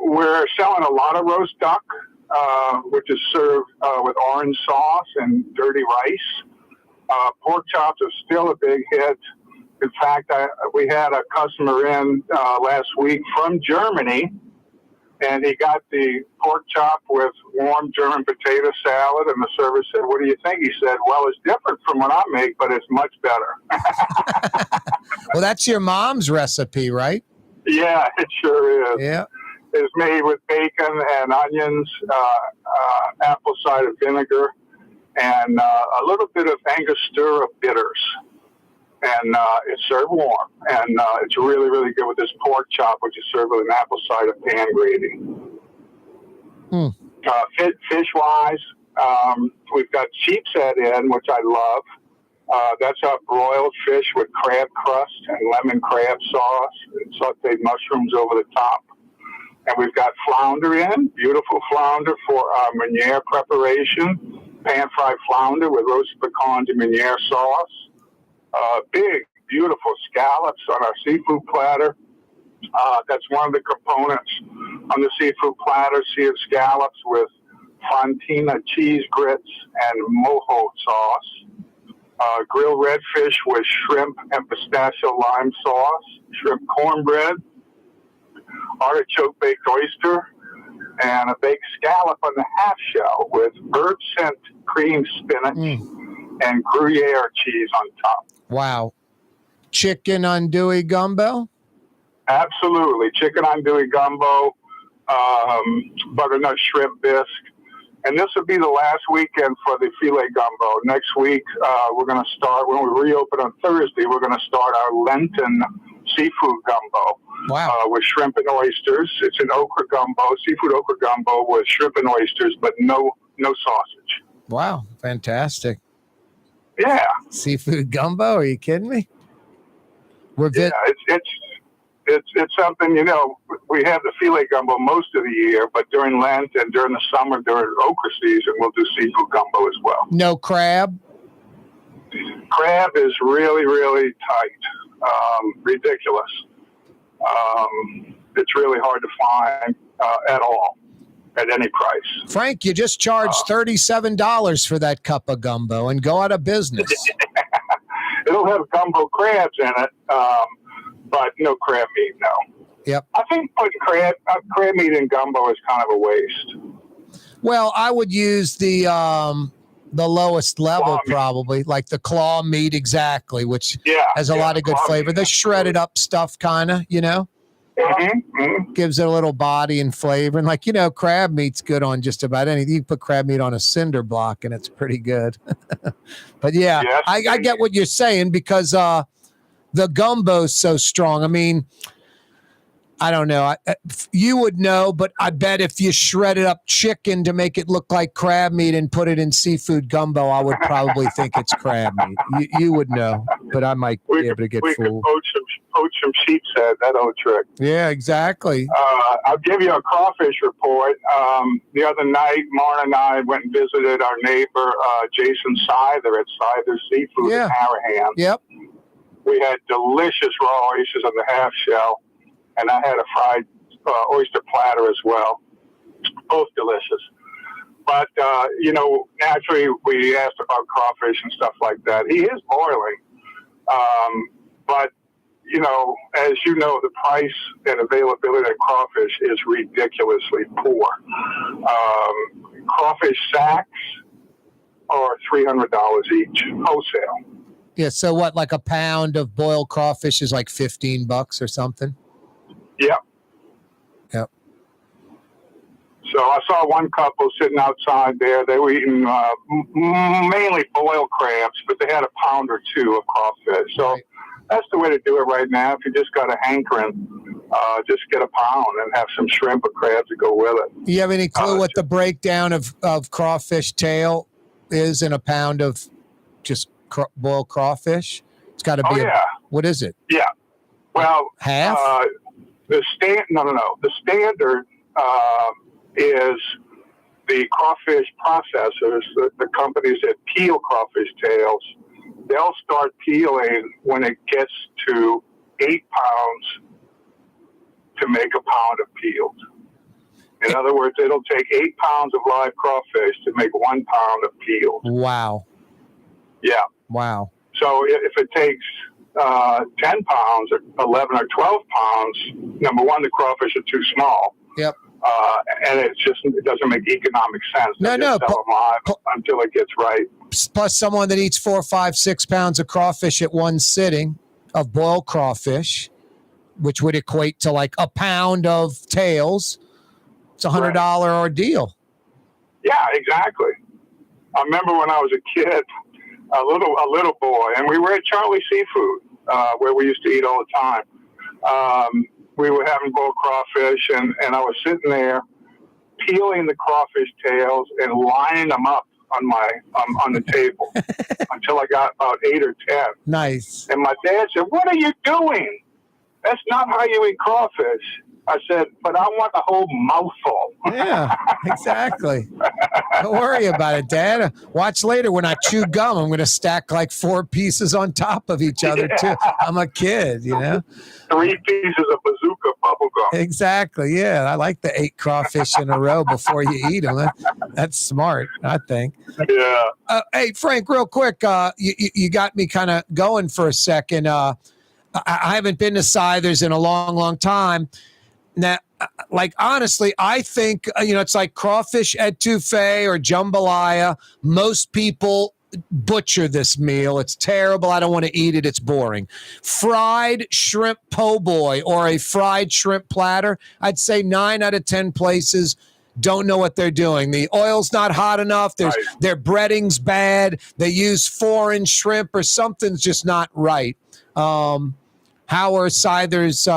We're selling a lot of roast duck, which is served with orange sauce and dirty rice. Pork chops are still a big hit. In fact, we had a customer in last week from Germany, and he got the pork chop with warm German potato salad, and the server said, "What do you think?" He said, "Well, it's different from what I make, but it's much better." Well, that's your mom's recipe, right? Yeah, it sure is. Yeah. It's made with bacon and onions, apple cider vinegar, and a little bit of Angostura bitters. And it's served warm. And it's really, really good with this pork chop, which is served with an apple cider pan gravy. Fish-wise, we've got sheepshead in, which I love. That's our broiled fish with crab crust and lemon crab sauce and sauteed mushrooms over the top. And we've got flounder in, beautiful flounder for our Meunier preparation. Pan-fried flounder with roasted pecans and Meunier sauce. Big, beautiful scallops on our seafood platter. That's one of the components on the seafood platter, seared scallops with fontina cheese grits and mojo sauce. Grilled redfish with shrimp and pistachio lime sauce. Shrimp cornbread. Artichoke baked oyster. And a baked scallop on the half shell with herb scent cream spinach and Gruyere cheese on top. Wow. Chicken andouille gumbo? Absolutely. Chicken andouille gumbo, butternut shrimp bisque. And this will be the last weekend for the filet gumbo. Next week, we're going to start, when we reopen on Thursday, we're going to start our Lenten seafood gumbo. Wow. With shrimp and oysters. It's an okra gumbo, seafood okra gumbo with shrimp and oysters, but no sausage. Wow. Fantastic. Yeah. Seafood gumbo? Are you kidding me? It's something, we have the filet gumbo most of the year, but during Lent and during the summer, during okra season, we'll do seafood gumbo as well. No crab? Crab is really, really tight. Ridiculous. It's really hard to find at all at any price. Frank, you just charged $37 for that cup of gumbo and go out of business. It'll have gumbo crabs in it, but no crab meat, no. Yep. I think putting crab meat in gumbo is kind of a waste. Well, I would use the lowest level probably, like the claw meat exactly, which has a lot of good flavor. The shredded up stuff kind of, gives it a little body and flavor. And crab meat's good on just about anything. You can put crab meat on a cinder block and it's pretty good. But I get what you're saying because the gumbo's so strong. I mean, I don't know. You would know, but I bet if you shredded up chicken to make it look like crab meat and put it in seafood gumbo, I would probably think it's crab meat. You would know, but I might be able to get fooled. We could poach some sheep's head, that old trick. Yeah, exactly. I'll give you a crawfish report. The other night, Marna and I went and visited our neighbor, Jason Seither at Seither Seafood in Harahan. Yep. We had delicious raw oysters on the half shell. And I had a fried oyster platter as well. Both delicious. But, naturally, we asked about crawfish and stuff like that. He is boiling. But, as you know, the price and availability of crawfish is ridiculously poor. Crawfish sacks are $300 each, wholesale. Yeah, so what, like a pound of boiled crawfish is like $15 or something? Yep. Yep. So I saw one couple sitting outside there. They were eating mainly boiled crabs, but they had a pound or two of crawfish. So that's the way to do it right now. If you just got a hankering, just get a pound and have some shrimp or crabs to go with it. Do you have any clue what the breakdown of crawfish tail is in a pound of just boiled crawfish? It's got to be. What is it? Yeah. Well, half. The standard is the crawfish processors, the companies that peel crawfish tails. They'll start peeling when it gets to 8 pounds to make a pound of peeled. In other words, it'll take 8 pounds of live crawfish to make 1 pound of peeled. Wow. Yeah. Wow. So if it takes 10 pounds or 11 or 12 pounds, number one, the crawfish are too small. Yep. And it doesn't make economic sense. No. Sell them live until it gets right. Plus someone that eats 4, 5, 6 pounds of crawfish at one sitting of boiled crawfish, which would equate to like a pound of tails. It's $100 ordeal. Yeah, exactly. I remember when I was a kid, a little boy, and we were at Charlie Seafood, where we used to eat all the time. We were having boiled crawfish, and I was sitting there peeling the crawfish tails and lining them up on the table until I got about 8 or 10. Nice. And my dad said, "What are you doing? That's not how you eat crawfish." I said, "But I want a whole mouthful." Yeah, exactly. Don't worry about it, Dad. Watch later when I chew gum, I'm going to stack like 4 pieces on top of each other, too. I'm a kid, 3 pieces of bazooka bubble gum. Exactly, yeah. I like the 8 crawfish in a row before you eat them. That's smart, I think. Yeah. Hey, Frank, real quick, you got me kind of going for a second. I haven't been to Seither's in a long, long time. Now, honestly, I think, it's like crawfish etouffee or jambalaya. Most people butcher this meal. It's terrible. I don't want to eat it. It's boring. Fried shrimp po' boy or a fried shrimp platter, I'd say 9 out of 10 places don't know what they're doing. The oil's not hot enough. Their breading's bad. They use foreign shrimp or something's just not right. How are Seither's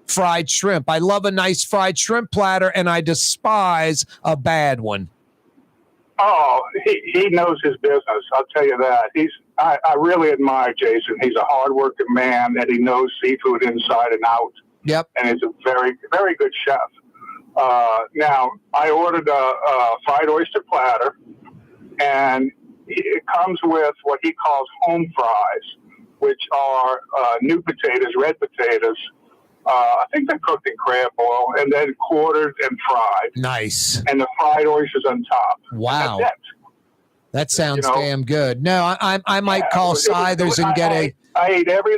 fried shrimp? I love a nice fried shrimp platter, and I despise a bad one. Oh, he knows his business. I'll tell you that. I really admire Jason. He's a hardworking man, and he knows seafood inside and out. Yep. And he's a very, very good chef. Now, I ordered a fried oyster platter, and it comes with what he calls home fries, which are new potatoes, red potatoes. I think they're cooked in crab oil and then quartered and fried. Nice. And the fried oysters on top. Wow. That's it. That sounds damn good. No, I might call Scythers and get I ate every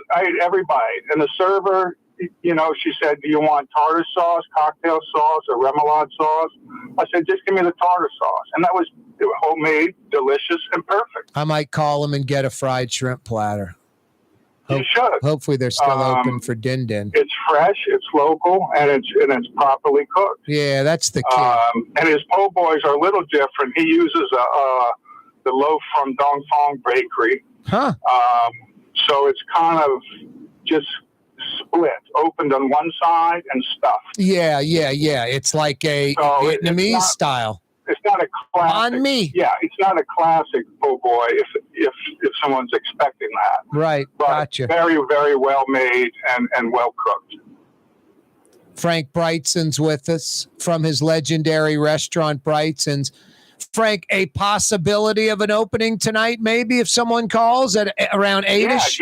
bite. And the server, she said, do you want tartar sauce, cocktail sauce, or remoulade sauce? I said, just give me the tartar sauce. And that was homemade, delicious, and perfect. I might call him and get a fried shrimp platter. You should. Hopefully they're still open for Din Din. It's fresh, it's local, and it's properly cooked. Yeah, that's the key. And his po' boys are a little different. He uses the loaf from Dong Fong Bakery. Huh. So it's kind of just split, opened on one side and stuffed. Yeah. It's like a Vietnamese style. It's not a classic. On me. Yeah, it's not a classic po' boy if someone's expecting that. Right. But Gotcha. Very, very well made and well cooked. Frank Brightson's with us from his legendary restaurant Brightson's. Frank, a possibility of an opening tonight, maybe if someone calls at around 8ish?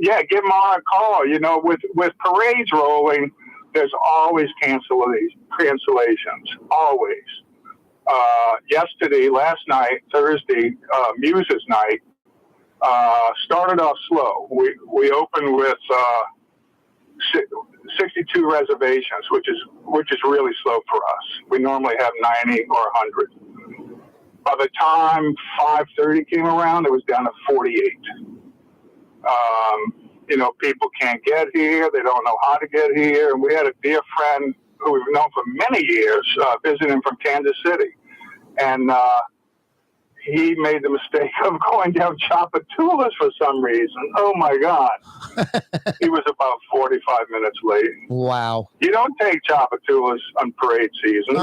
Give Mara a call. With parades rolling, there's always cancellations. Always. Last night, Thursday, Muses Night, started off slow. We opened with 62 reservations, which is really slow for us. We normally have 90 or 100. By the time 5:30 came around, it was down to 48. People can't get here. They don't know how to get here. And we had a dear friend who we've known for many years visiting from Kansas City. And he made the mistake of going down Chapatulas for some reason. Oh, my God. He was about 45 minutes late. Wow. You don't take Chapatulas on parade season.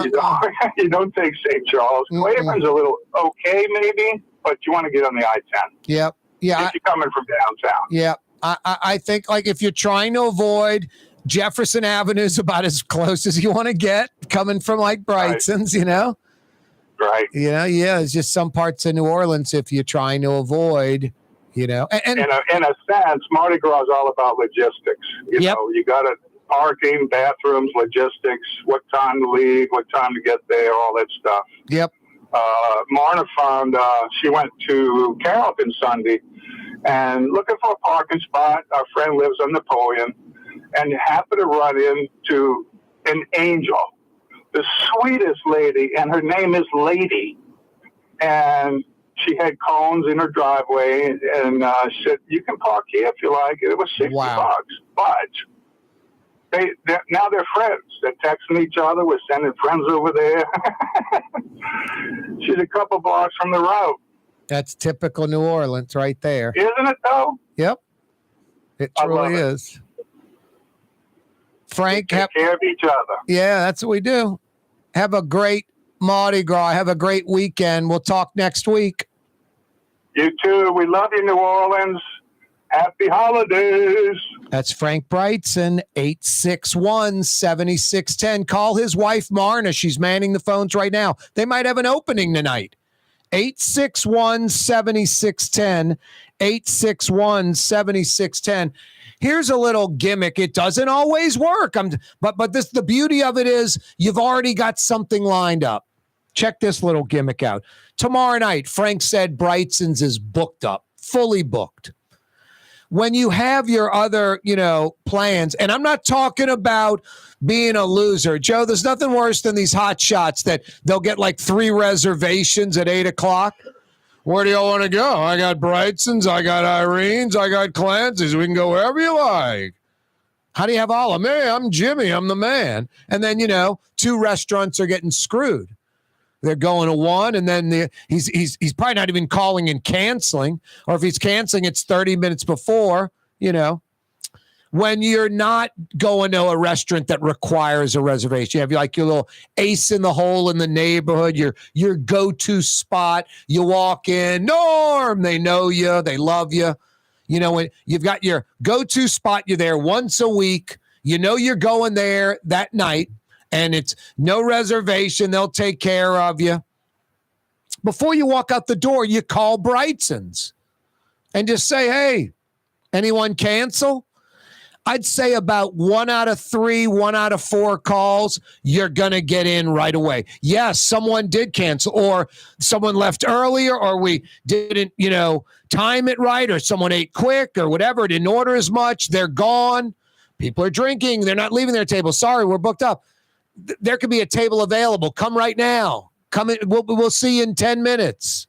You don't take St. Charles. Cleveland's a little okay, maybe, but you want to get on the I-10. Yep. Yeah. If you're coming from downtown. Yeah. I think, like, if you're trying to avoid Jefferson Avenue is about as close as you want to get coming from, like, Brightson's, Right. Yeah. It's just some parts of New Orleans if you're trying to avoid, And in a sense, Mardi Gras is all about logistics. You got to parking, bathrooms, logistics, what time to leave, what time to get there, all that stuff. Yep. Marna found she went to Carrollton Sunday and looking for a parking spot. Our friend lives on Napoleon and happened to run into an angel, the sweetest lady, and her name is Lady. And she had cones in her driveway, and she said, "You can park here if you like." It was $60, but now they're friends. They're texting each other. We're sending friends over there. She's a couple blocks from the road. That's typical New Orleans right there. Isn't it, though? Yep. It truly is. Frank, take care of each other. Yeah, that's what we do. Have a great Mardi Gras. Have a great weekend. We'll talk next week. You too. We love you, New Orleans. Happy holidays. That's Frank Brightson, 861-7610. Call his wife, Marna. She's manning the phones right now. They might have an opening tonight. 861-7610. 861-7610. Here's a little gimmick. It doesn't always work. But the beauty of it is you've already got something lined up. Check this little gimmick out. Tomorrow night, Frank said Brightson's is booked up, fully booked. When you have your other, plans, and I'm not talking about being a loser. Joe, there's nothing worse than these hot shots that they'll get like 3 reservations at 8:00. Where do you want to go? I got Brightson's, I got Irene's, I got Clancy's. We can go wherever you like. How do you have all of them? Hey, I'm Jimmy. I'm the man. And then, 2 restaurants are getting screwed. They're going to one, and then he's probably not even calling and canceling. Or if he's canceling, it's 30 minutes before, when you're not going to a restaurant that requires a reservation. You have like your little ace in the hole in the neighborhood, your go-to spot. You walk in, Norm, they know you, they love you. You know, when you've got your go-to spot, you're there once a week. You know you're going there that night, and it's no reservation. They'll take care of you. Before you walk out the door, you call Brightson's and just say, hey, anyone cancel? I'd say about 1 out of 3, 1 out of 4 calls, you're going to get in right away. Yes, someone did cancel, or someone left earlier, or we didn't, time it right, or someone ate quick, or whatever, didn't order as much. They're gone. People are drinking. They're not leaving their table. Sorry, we're booked up. There could be a table available. Come right now. Come in. We'll see you in 10 minutes.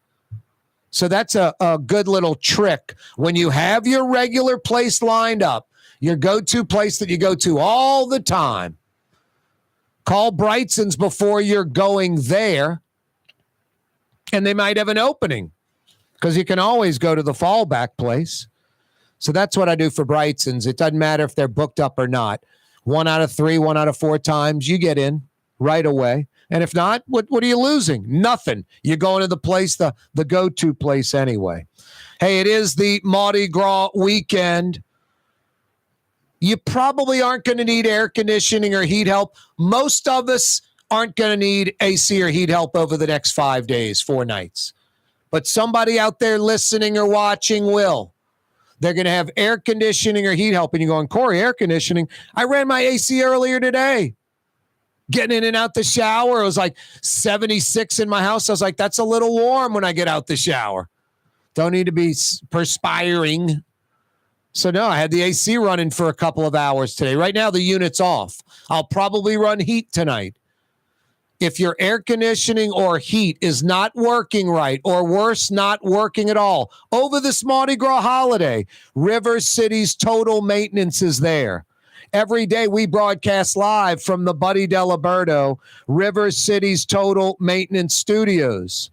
So that's a good little trick. When you have your regular place lined up, your go-to place that you go to all the time, call Brightson's before you're going there, and they might have an opening because you can always go to the fallback place. So that's what I do for Brightson's. It doesn't matter if they're booked up or not. 1 out of 3, 1 out of 4 times, you get in right away. And if not, what are you losing? Nothing. You're going to the place, the go-to place anyway. Hey, it is the Mardi Gras weekend. You probably aren't going to need air conditioning or heat help. Most of us aren't going to need AC or heat help over the next 5 days, 4 nights. But somebody out there listening or watching will. They're going to have air conditioning or heat help. And you're going, Corey, air conditioning? I ran my AC earlier today. Getting in and out the shower. It was like 76 in my house. I was like, that's a little warm when I get out the shower. Don't need to be perspiring. So no, I had the AC running for a couple of hours today. Right now, the unit's off. I'll probably run heat tonight. If your air conditioning or heat is not working right, or worse, not working at all, over this Mardi Gras holiday, River City's Total Maintenance is there. Every day we broadcast live from the Buddy Diliberto River City's Total Maintenance Studios.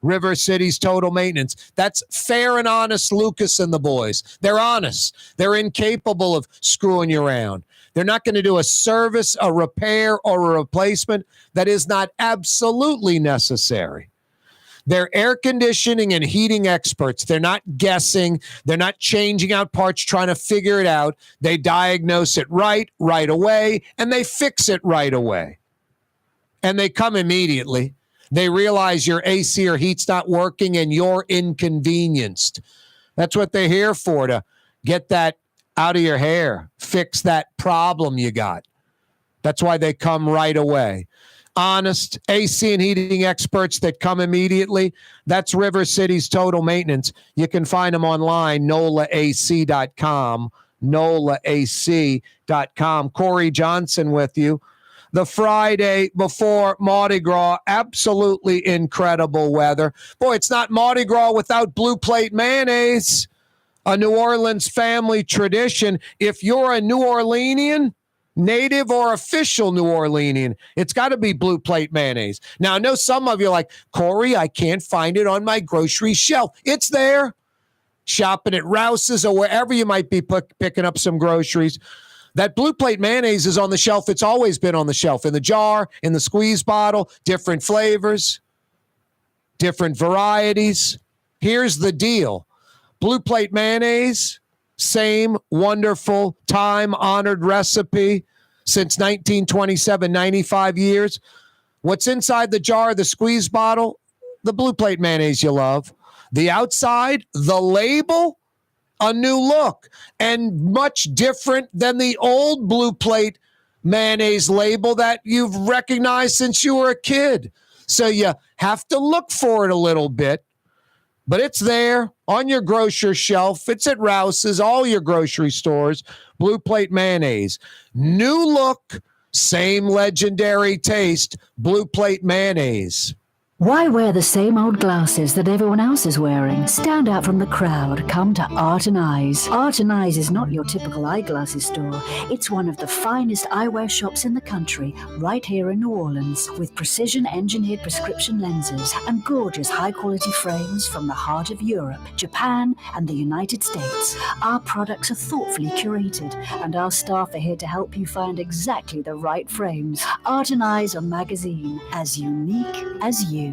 River City's Total Maintenance. That's fair and honest Lucas and the boys. They're honest. They're incapable of screwing you around. They're not going to do a service, a repair, or a replacement that is not absolutely necessary. They're air conditioning and heating experts. They're not guessing. They're not changing out parts, trying to figure it out. They diagnose it right away, and they fix it right away. And they come immediately. They realize your AC or heat's not working and you're inconvenienced. That's what they're here for, to get that out of your hair, fix that problem you got. That's why they come right away. Honest AC and heating experts that come immediately. That's River City's Total Maintenance. You can find them online, NOLAAC.com, NOLAAC.com. Corey Johnson with you. The Friday before Mardi Gras, absolutely incredible weather. Boy, it's not Mardi Gras without Blue Plate mayonnaise, a New Orleans family tradition. If you're a New Orleanian, native or official New Orleanian, it's got to be Blue Plate mayonnaise. Now, I know some of you are like, Corey, I can't find it on my grocery shelf. It's there. Shopping at Rouse's or wherever you might be picking up some groceries. That Blue Plate mayonnaise is on the shelf. It's always been on the shelf, in the jar, in the squeeze bottle, different flavors, different varieties. Here's the deal. Blue Plate mayonnaise, same wonderful time-honored recipe since 1927, 95 years. What's inside the jar, the squeeze bottle? The Blue Plate mayonnaise you love. The outside, the label, a new look, and much different than the old Blue Plate mayonnaise label that you've recognized since you were a kid. So you have to look for it a little bit, but it's there on your grocery shelf. It's at Rouse's, all your grocery stores. Blue Plate mayonnaise. New look, same legendary taste, Blue Plate mayonnaise. Why wear the same old glasses that everyone else is wearing? Stand out from the crowd. Come to Art and Eyes. Art and Eyes is not your typical eyeglasses store. It's one of the finest eyewear shops in the country, right here in New Orleans, with precision-engineered prescription lenses and gorgeous high-quality frames from the heart of Europe, Japan, and the United States. Our products are thoughtfully curated, and our staff are here to help you find exactly the right frames. Art and Eyes are magazine, as unique as you.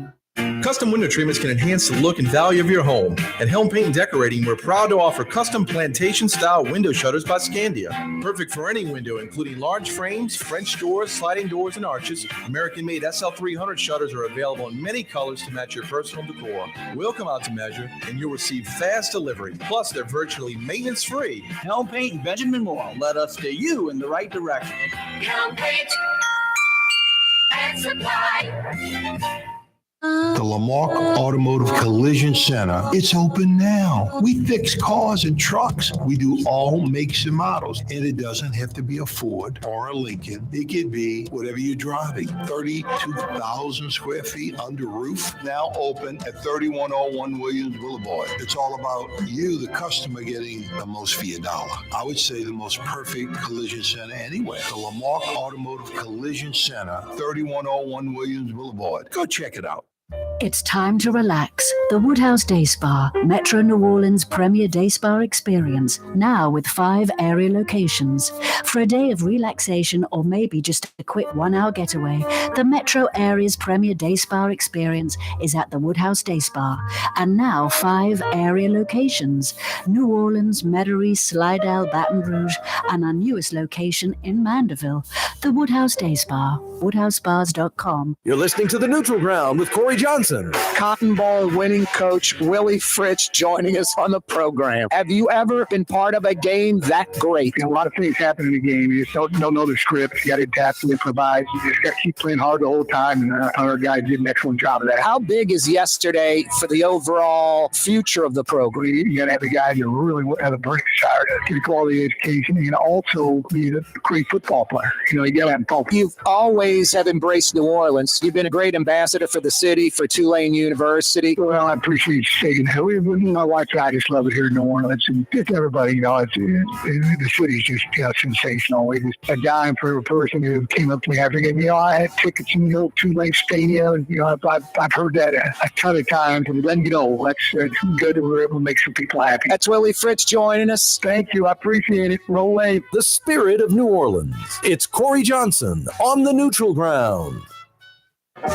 Custom window treatments can enhance the look and value of your home. At Helm Paint and Decorating, we're proud to offer custom plantation-style window shutters by Scandia. Perfect for any window, including large frames, French doors, sliding doors, and arches. American-made SL300 shutters are available in many colors to match your personal decor. We'll come out to measure, and you'll receive fast delivery. Plus, they're virtually maintenance-free. Helm Paint and Benjamin Moore let us steer you in the right direction. Helm Paint and Supply. The Lamarck Automotive Collision Center, it's open now. We fix cars and trucks. We do all makes and models. And it doesn't have to be a Ford or a Lincoln. It could be whatever you're driving. 32,000 square feet under roof, now open at 3101 Williams Boulevard. It's all about you, the customer, getting the most for your dollar. I would say the most perfect collision center anywhere. The Lamarck Automotive Collision Center, 3101 Williams Boulevard. Go check it out. It's time to relax. The Woodhouse Day Spa, Metro New Orleans' premier day spa experience, now with 5 area locations. For a day of relaxation or maybe just a quick 1-hour getaway, the Metro area's premier day spa experience is at the Woodhouse Day Spa. And now 5 area locations: New Orleans, Metairie, Slidell, Baton Rouge, and our newest location in Mandeville. The Woodhouse Day Spa, woodhousespas.com. You're listening to The Neutral Ground with Corey Johnson. Cotton Bowl winning coach Willie Fritz joining us on the program. Have you ever been part of a game that great? A lot of things happen in the game. You just don't know the script. You got to adapt and improvise. You just got to keep playing hard the whole time. And our guys did an excellent job of that. How big is yesterday for the overall future of the program? You got to have the guys that really have a burning desire to get quality education and also be a great football player. You got to have both. You've always have embraced New Orleans. You've been a great ambassador for the city, for Tulane University. Well, I appreciate you saying that. My wife and I just love it here in New Orleans. And just everybody, the city's just sensational. It's just a dime for a person who came up to me after the game. I had tickets in the old Tulane Stadium. And, I've heard that a ton of times. And then, that's good that we're able to make some people happy. That's Willie Fritz joining us. Thank you. I appreciate it. Roll away. The spirit of New Orleans. It's Corey Johnson on the Neutral Ground.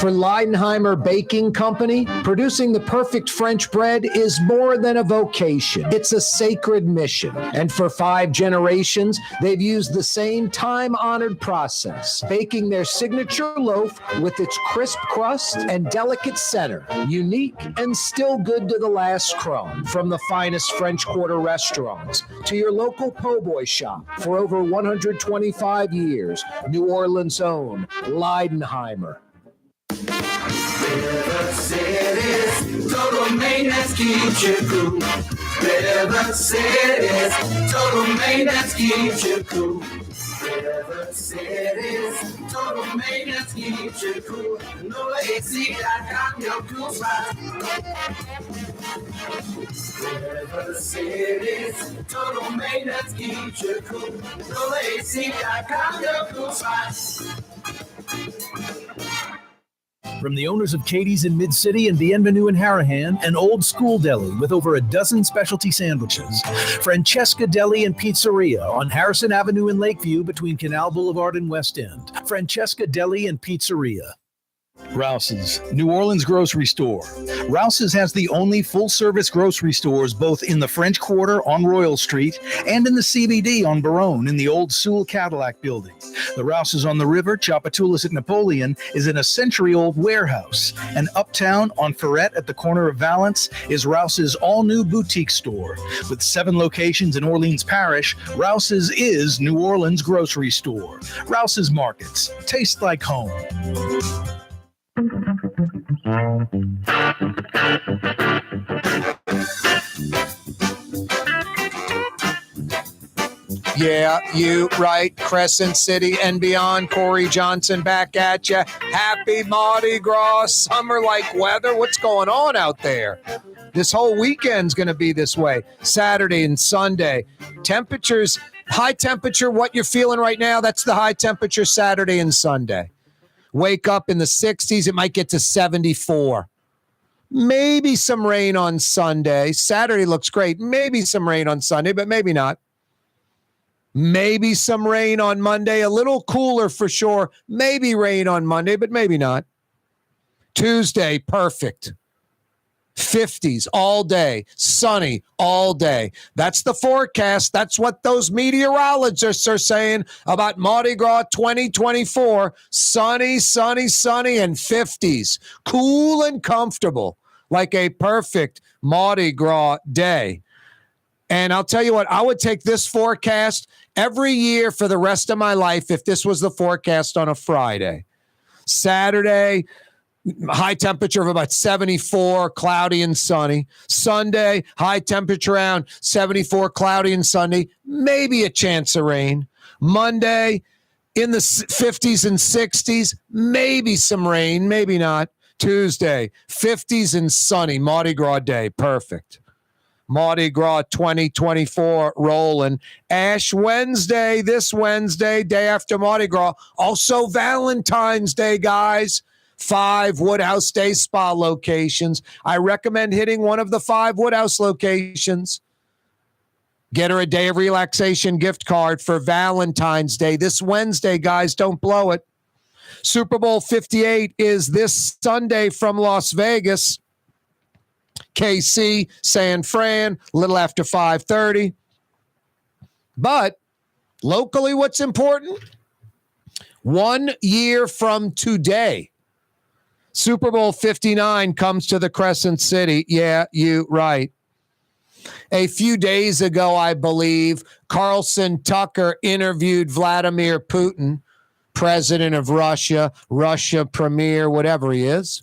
For Leidenheimer Baking Company, producing the perfect French bread is more than a vocation. It's a sacred mission. And for 5 generations, they've used the same time-honored process, baking their signature loaf with its crisp crust and delicate center, unique and still good to the last crumb. From the finest French Quarter restaurants to your local po' boy shop, for over 125 years, New Orleans' own Leidenheimer. River City's total maintenance keeps you cool. River City's total maintenance keeps you cool. River City's total maintenance keeps you cool. NOLA AC.com, your cool spot. River City's total maintenance keeps you cool. NOLA AC.com, your cool spot. From the owners of Katie's in Mid-City and Bienvenue in Harahan, an old school deli with over a dozen specialty sandwiches. Francesca Deli and Pizzeria on Harrison Avenue in Lakeview between Canal Boulevard and West End. Francesca Deli and Pizzeria. Rouse's, New Orleans grocery store. Rouse's has the only full-service grocery stores both in the French Quarter on Royal Street and in the CBD on Baronne in the old Sewell Cadillac building. The Rouse's on the river, Tchoupitoulas at Napoleon, is in a century-old warehouse. And uptown on Ferret at the corner of Valence is Rouse's all-new boutique store. With 7 locations in Orleans Parish, Rouse's is New Orleans grocery store. Rouse's Markets. Taste like home. Yeah, you right. Crescent City and beyond. Corey Johnson back at you. Happy Mardi Gras, summer-like weather. What's going on out there? This whole weekend's going to be this way. Saturday and Sunday. Temperatures, high temperature, what you're feeling right now, that's the high temperature Saturday and Sunday. Wake up in the 60s. It might get to 74. Maybe some rain on Sunday. Saturday looks great. Maybe some rain on Sunday, but maybe not. Maybe some rain on Monday. A little cooler for sure. Maybe rain on Monday, but maybe not. Tuesday, perfect. 50s all day. Sunny all day. That's the forecast. That's what those meteorologists are saying about Mardi Gras 2024. Sunny, sunny, sunny, and 50s. Cool and comfortable. Like a perfect Mardi Gras day. And I'll tell you what, I would take this forecast every year for the rest of my life if this was the forecast on a Friday. Saturday, high temperature of about 74, cloudy and sunny. Sunday, high temperature around 74, cloudy and sunny. Maybe a chance of rain. Monday, in the 50s and 60s, maybe some rain, maybe not. Tuesday, 50s and sunny, Mardi Gras day, perfect. Mardi Gras 2024 rolling. Ash Wednesday, this Wednesday, day after Mardi Gras. Also Valentine's Day, guys. 5 Woodhouse Day Spa locations. I recommend hitting one of the 5 Woodhouse locations. Get her a day of relaxation gift card for Valentine's Day. This Wednesday, guys, don't blow it. Super Bowl 58 is this Sunday from Las Vegas. KC, San Fran, a little after 5:30. But locally, what's important? 1 year from today, Super Bowl 59 comes to the Crescent City. Yeah, you right. A few days ago, I believe, Carlson Tucker interviewed Vladimir Putin, president of Russia, Russia premier, whatever he is.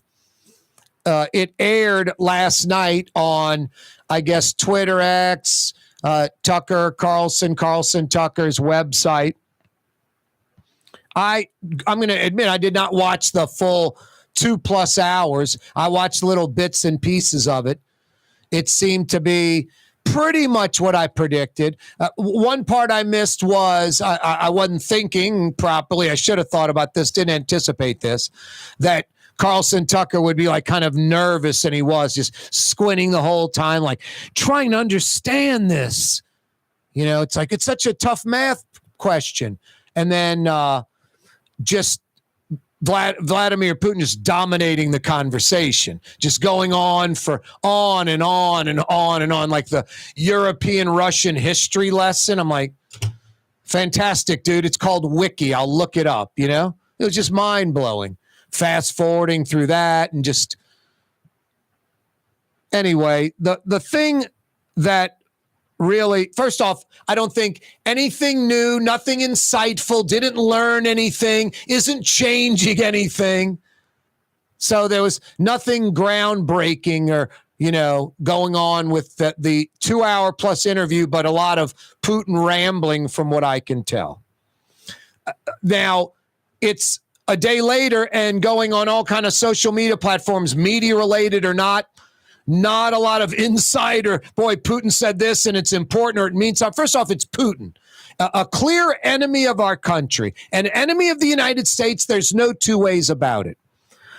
It aired last night on, I guess, Twitter X, Carlson Tucker's website. I'm going to admit I did not watch the full 2+ hours. I watched little bits and pieces of it. It seemed to be pretty much what I predicted. One part I missed was I wasn't thinking properly. I should have thought about this, didn't anticipate this, that Carlson Tucker would be like kind of nervous, and he was just squinting the whole time, like trying to understand this. You know, it's like, it's such a tough math question. And then just Vladimir Putin just dominating the conversation, just going on for on and on and on and on, like the European Russian history lesson. I'm like, fantastic, dude. It's called Wiki. I'll look it up, you know? It was just mind-blowing. Fast forwarding through that and just anyway, the thing that really, first off, I don't think anything new, nothing insightful, didn't learn anything, isn't changing anything. So there was nothing groundbreaking or, you know, going on with the 2-hour plus interview, but a lot of Putin rambling from what I can tell. Now, it's a day later and going on all kind of social media platforms, media related or not a lot of insider. Boy, Putin said this and it's important or it means something. First off, it's Putin, a clear enemy of our country, an enemy of the United States. There's no two ways about it.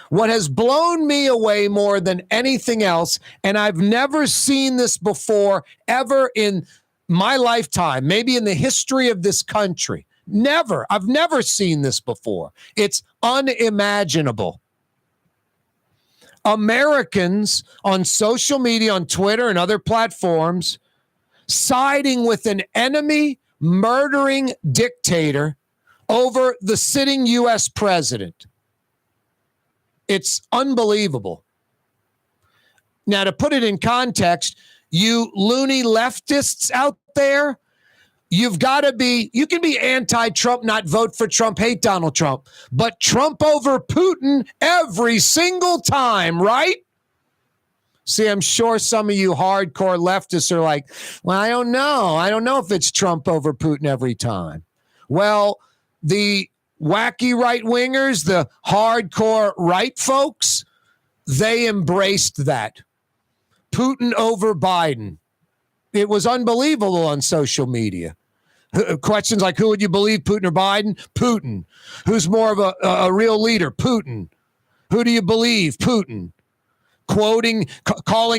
What has blown me away more than anything else, and I've never seen this before ever in my lifetime, maybe in the history of this country. Never. I've never seen this before. It's unimaginable. Americans on social media, on Twitter and other platforms, siding with an enemy murdering dictator over the sitting U.S. president. It's unbelievable. Now, to put it in context, you loony leftists out there, you've got to be, you can be anti-Trump, not vote for Trump, hate Donald Trump, but Trump over Putin every single time, right? See, I'm sure some of you hardcore leftists are like, well, I don't know. I don't know if it's Trump over Putin every time. Well, the wacky right-wingers, the hardcore right folks, they embraced that. Putin over Biden. It was unbelievable on social media. Questions like, who would you believe, Putin or Biden? Putin. Who's more of a real leader? Putin. Who do you believe? Putin. Calling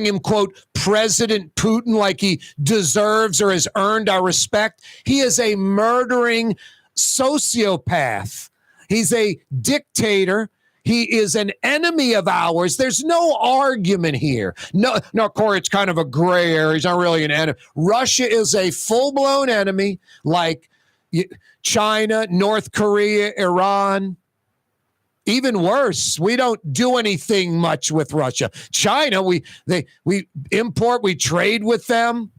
him, quote, President Putin, like he deserves or has earned our respect. He is a murdering sociopath. He's a dictator. He is an enemy of ours. There's no argument here. No, Corey, it's kind of a gray area. He's not really an enemy. Russia is a full-blown enemy like China, North Korea, Iran. Even worse, we don't do anything much with Russia. China, we import, we trade with them.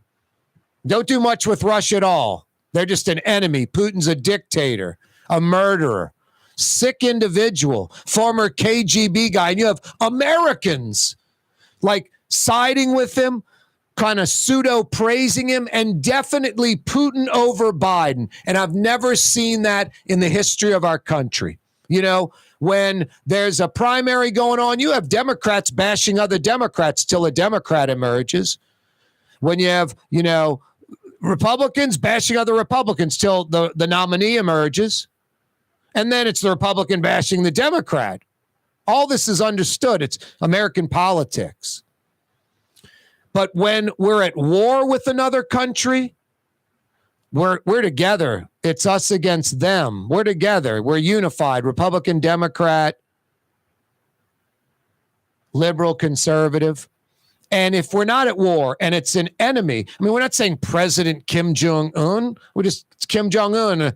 Don't do much with Russia at all. They're just an enemy. Putin's a dictator, a murderer, sick individual, former KGB guy. And you have Americans like siding with him, kind of pseudo praising him, and definitely Putin over Biden. And I've never seen that in the history of our country. You know, when there's a primary going on, you have Democrats bashing other Democrats till a Democrat emerges. When you have, Republicans bashing other Republicans till the nominee emerges. And then it's the Republican bashing the Democrat. All this is understood. It's American politics. But when we're at war with another country, we're together. It's us against them. We're together. We're unified. Republican, Democrat, liberal, conservative. And if we're not at war and it's an enemy, I mean, we're not saying President Kim Jong-un. It's Kim Jong-un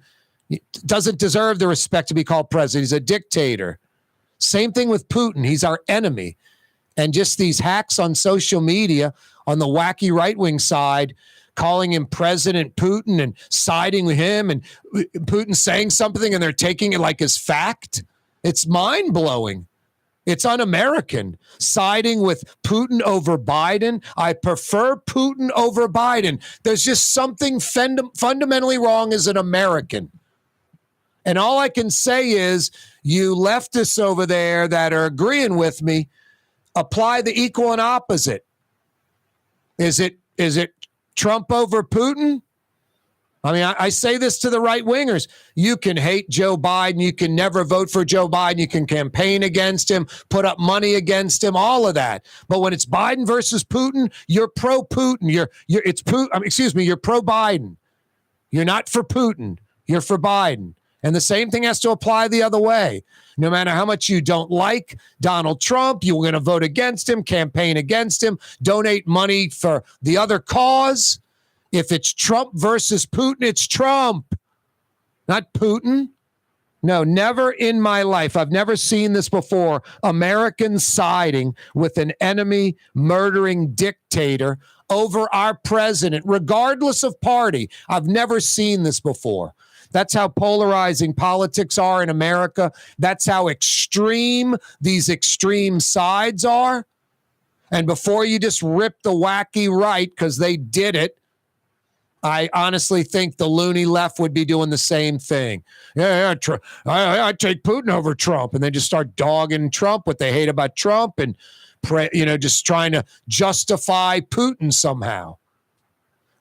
doesn't deserve the respect to be called president. He's a dictator. Same thing with Putin. He's our enemy. And just these hacks on social media on the wacky right-wing side, calling him President Putin and siding with him, and Putin saying something and they're taking it like as fact. It's mind-blowing. It's un-American. Siding with Putin over Biden. I prefer Putin over Biden. There's just something fundamentally wrong as an American. And all I can say is, you leftists over there that are agreeing with me, apply the equal and opposite. Is it Trump over Putin? I mean, I say this to the right wingers. You can hate Joe Biden. You can never vote for Joe Biden. You can campaign against him, put up money against him, all of that. But when it's Biden versus Putin, you're pro-Putin. You're pro-Biden. You're not for Putin. You're for Biden. And the same thing has to apply the other way. No matter how much you don't like Donald Trump, you're going to vote against him, campaign against him, donate money for the other cause. If it's Trump versus Putin, it's Trump, not Putin. No, never in my life. I've never seen this before. Americans siding with an enemy murdering dictator over our president, regardless of party. I've never seen this before. That's how polarizing politics are in America. That's how extreme these extreme sides are. And before you just rip the wacky right because they did it, I honestly think the loony left would be doing the same thing. I take Putin over Trump, and they just start dogging Trump, what they hate about Trump, and just trying to justify Putin somehow.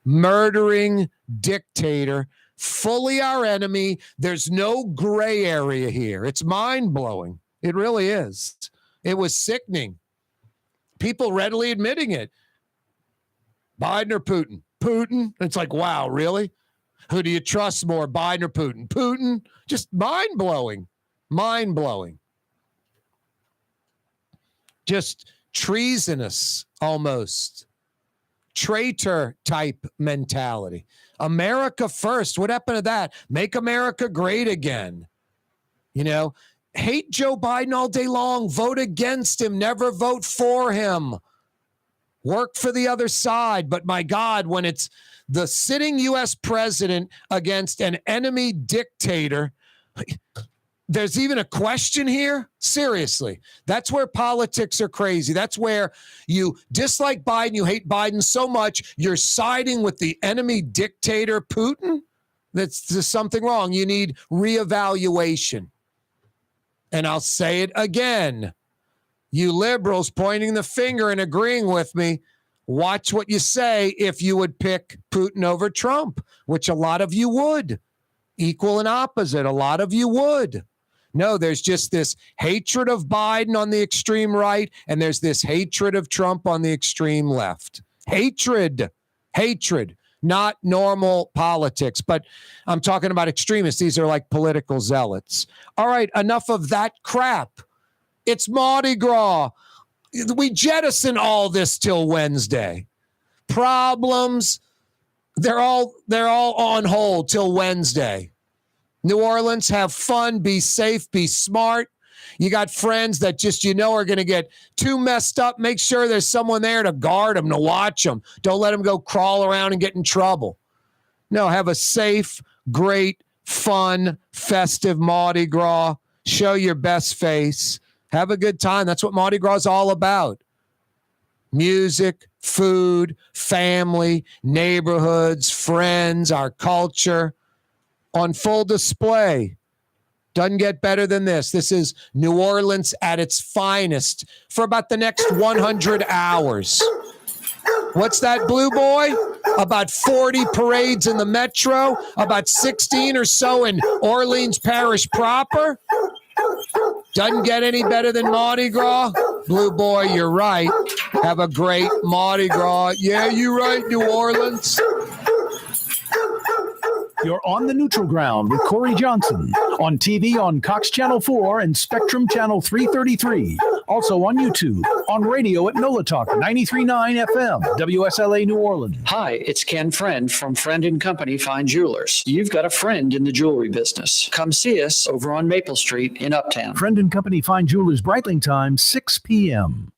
Murdering dictator, fully our enemy. There's no gray area here. It's mind-blowing. It really is. It was sickening. People readily admitting it. Biden or Putin? Putin. It's like, wow, really? Who do you trust more, Biden or Putin? Putin. Just mind-blowing. Mind-blowing. Just treasonous, almost. Traitor type mentality. America first. What happened to that? Make America great again. Hate Joe Biden all day long. Vote against him. Never vote for him. Work for the other side. But my God, when it's the sitting U.S. president against an enemy dictator, there's even a question here? Seriously. That's where politics are crazy. That's where you dislike Biden, you hate Biden so much, you're siding with the enemy dictator, Putin? There's something wrong. You need reevaluation. And I'll say it again. You liberals pointing the finger and agreeing with me, watch what you say if you would pick Putin over Trump, which a lot of you would. Equal and opposite, a lot of you would. No, there's just this hatred of Biden on the extreme right, and there's this hatred of Trump on the extreme left. Hatred, not normal politics, but I'm talking about extremists. These are like political zealots. All right, enough of that crap. It's Mardi Gras. We jettison all this till Wednesday. Problems, they're all on hold till Wednesday. New Orleans, have fun, be safe, be smart. You got friends that just, are going to get too messed up. Make sure there's someone there to guard them, to watch them. Don't let them go crawl around and get in trouble. No, have a safe, great, fun, festive Mardi Gras. Show your best face. Have a good time. That's what Mardi Gras is all about. Music, food, family, neighborhoods, friends, our culture on full display. Doesn't get better than this. This is New Orleans at its finest for about the next 100 hours. What's that, Blue Boy? About 40 parades in the metro, about 16 or so in Orleans Parish proper. Doesn't get any better than Mardi Gras. Blue Boy, you're right. Have a great Mardi Gras. Yeah, you're right, New Orleans. You're on the neutral ground with Corey Johnson on TV on Cox Channel 4 and Spectrum Channel 333. Also on YouTube, on radio at NOLA Talk 93.9 FM, WSLA New Orleans. Hi, it's Ken Friend from Friend & Company Fine Jewelers. You've got a friend in the jewelry business. Come see us over on Maple Street in Uptown. Friend & Company Fine Jewelers, Breitling time, 6 p.m.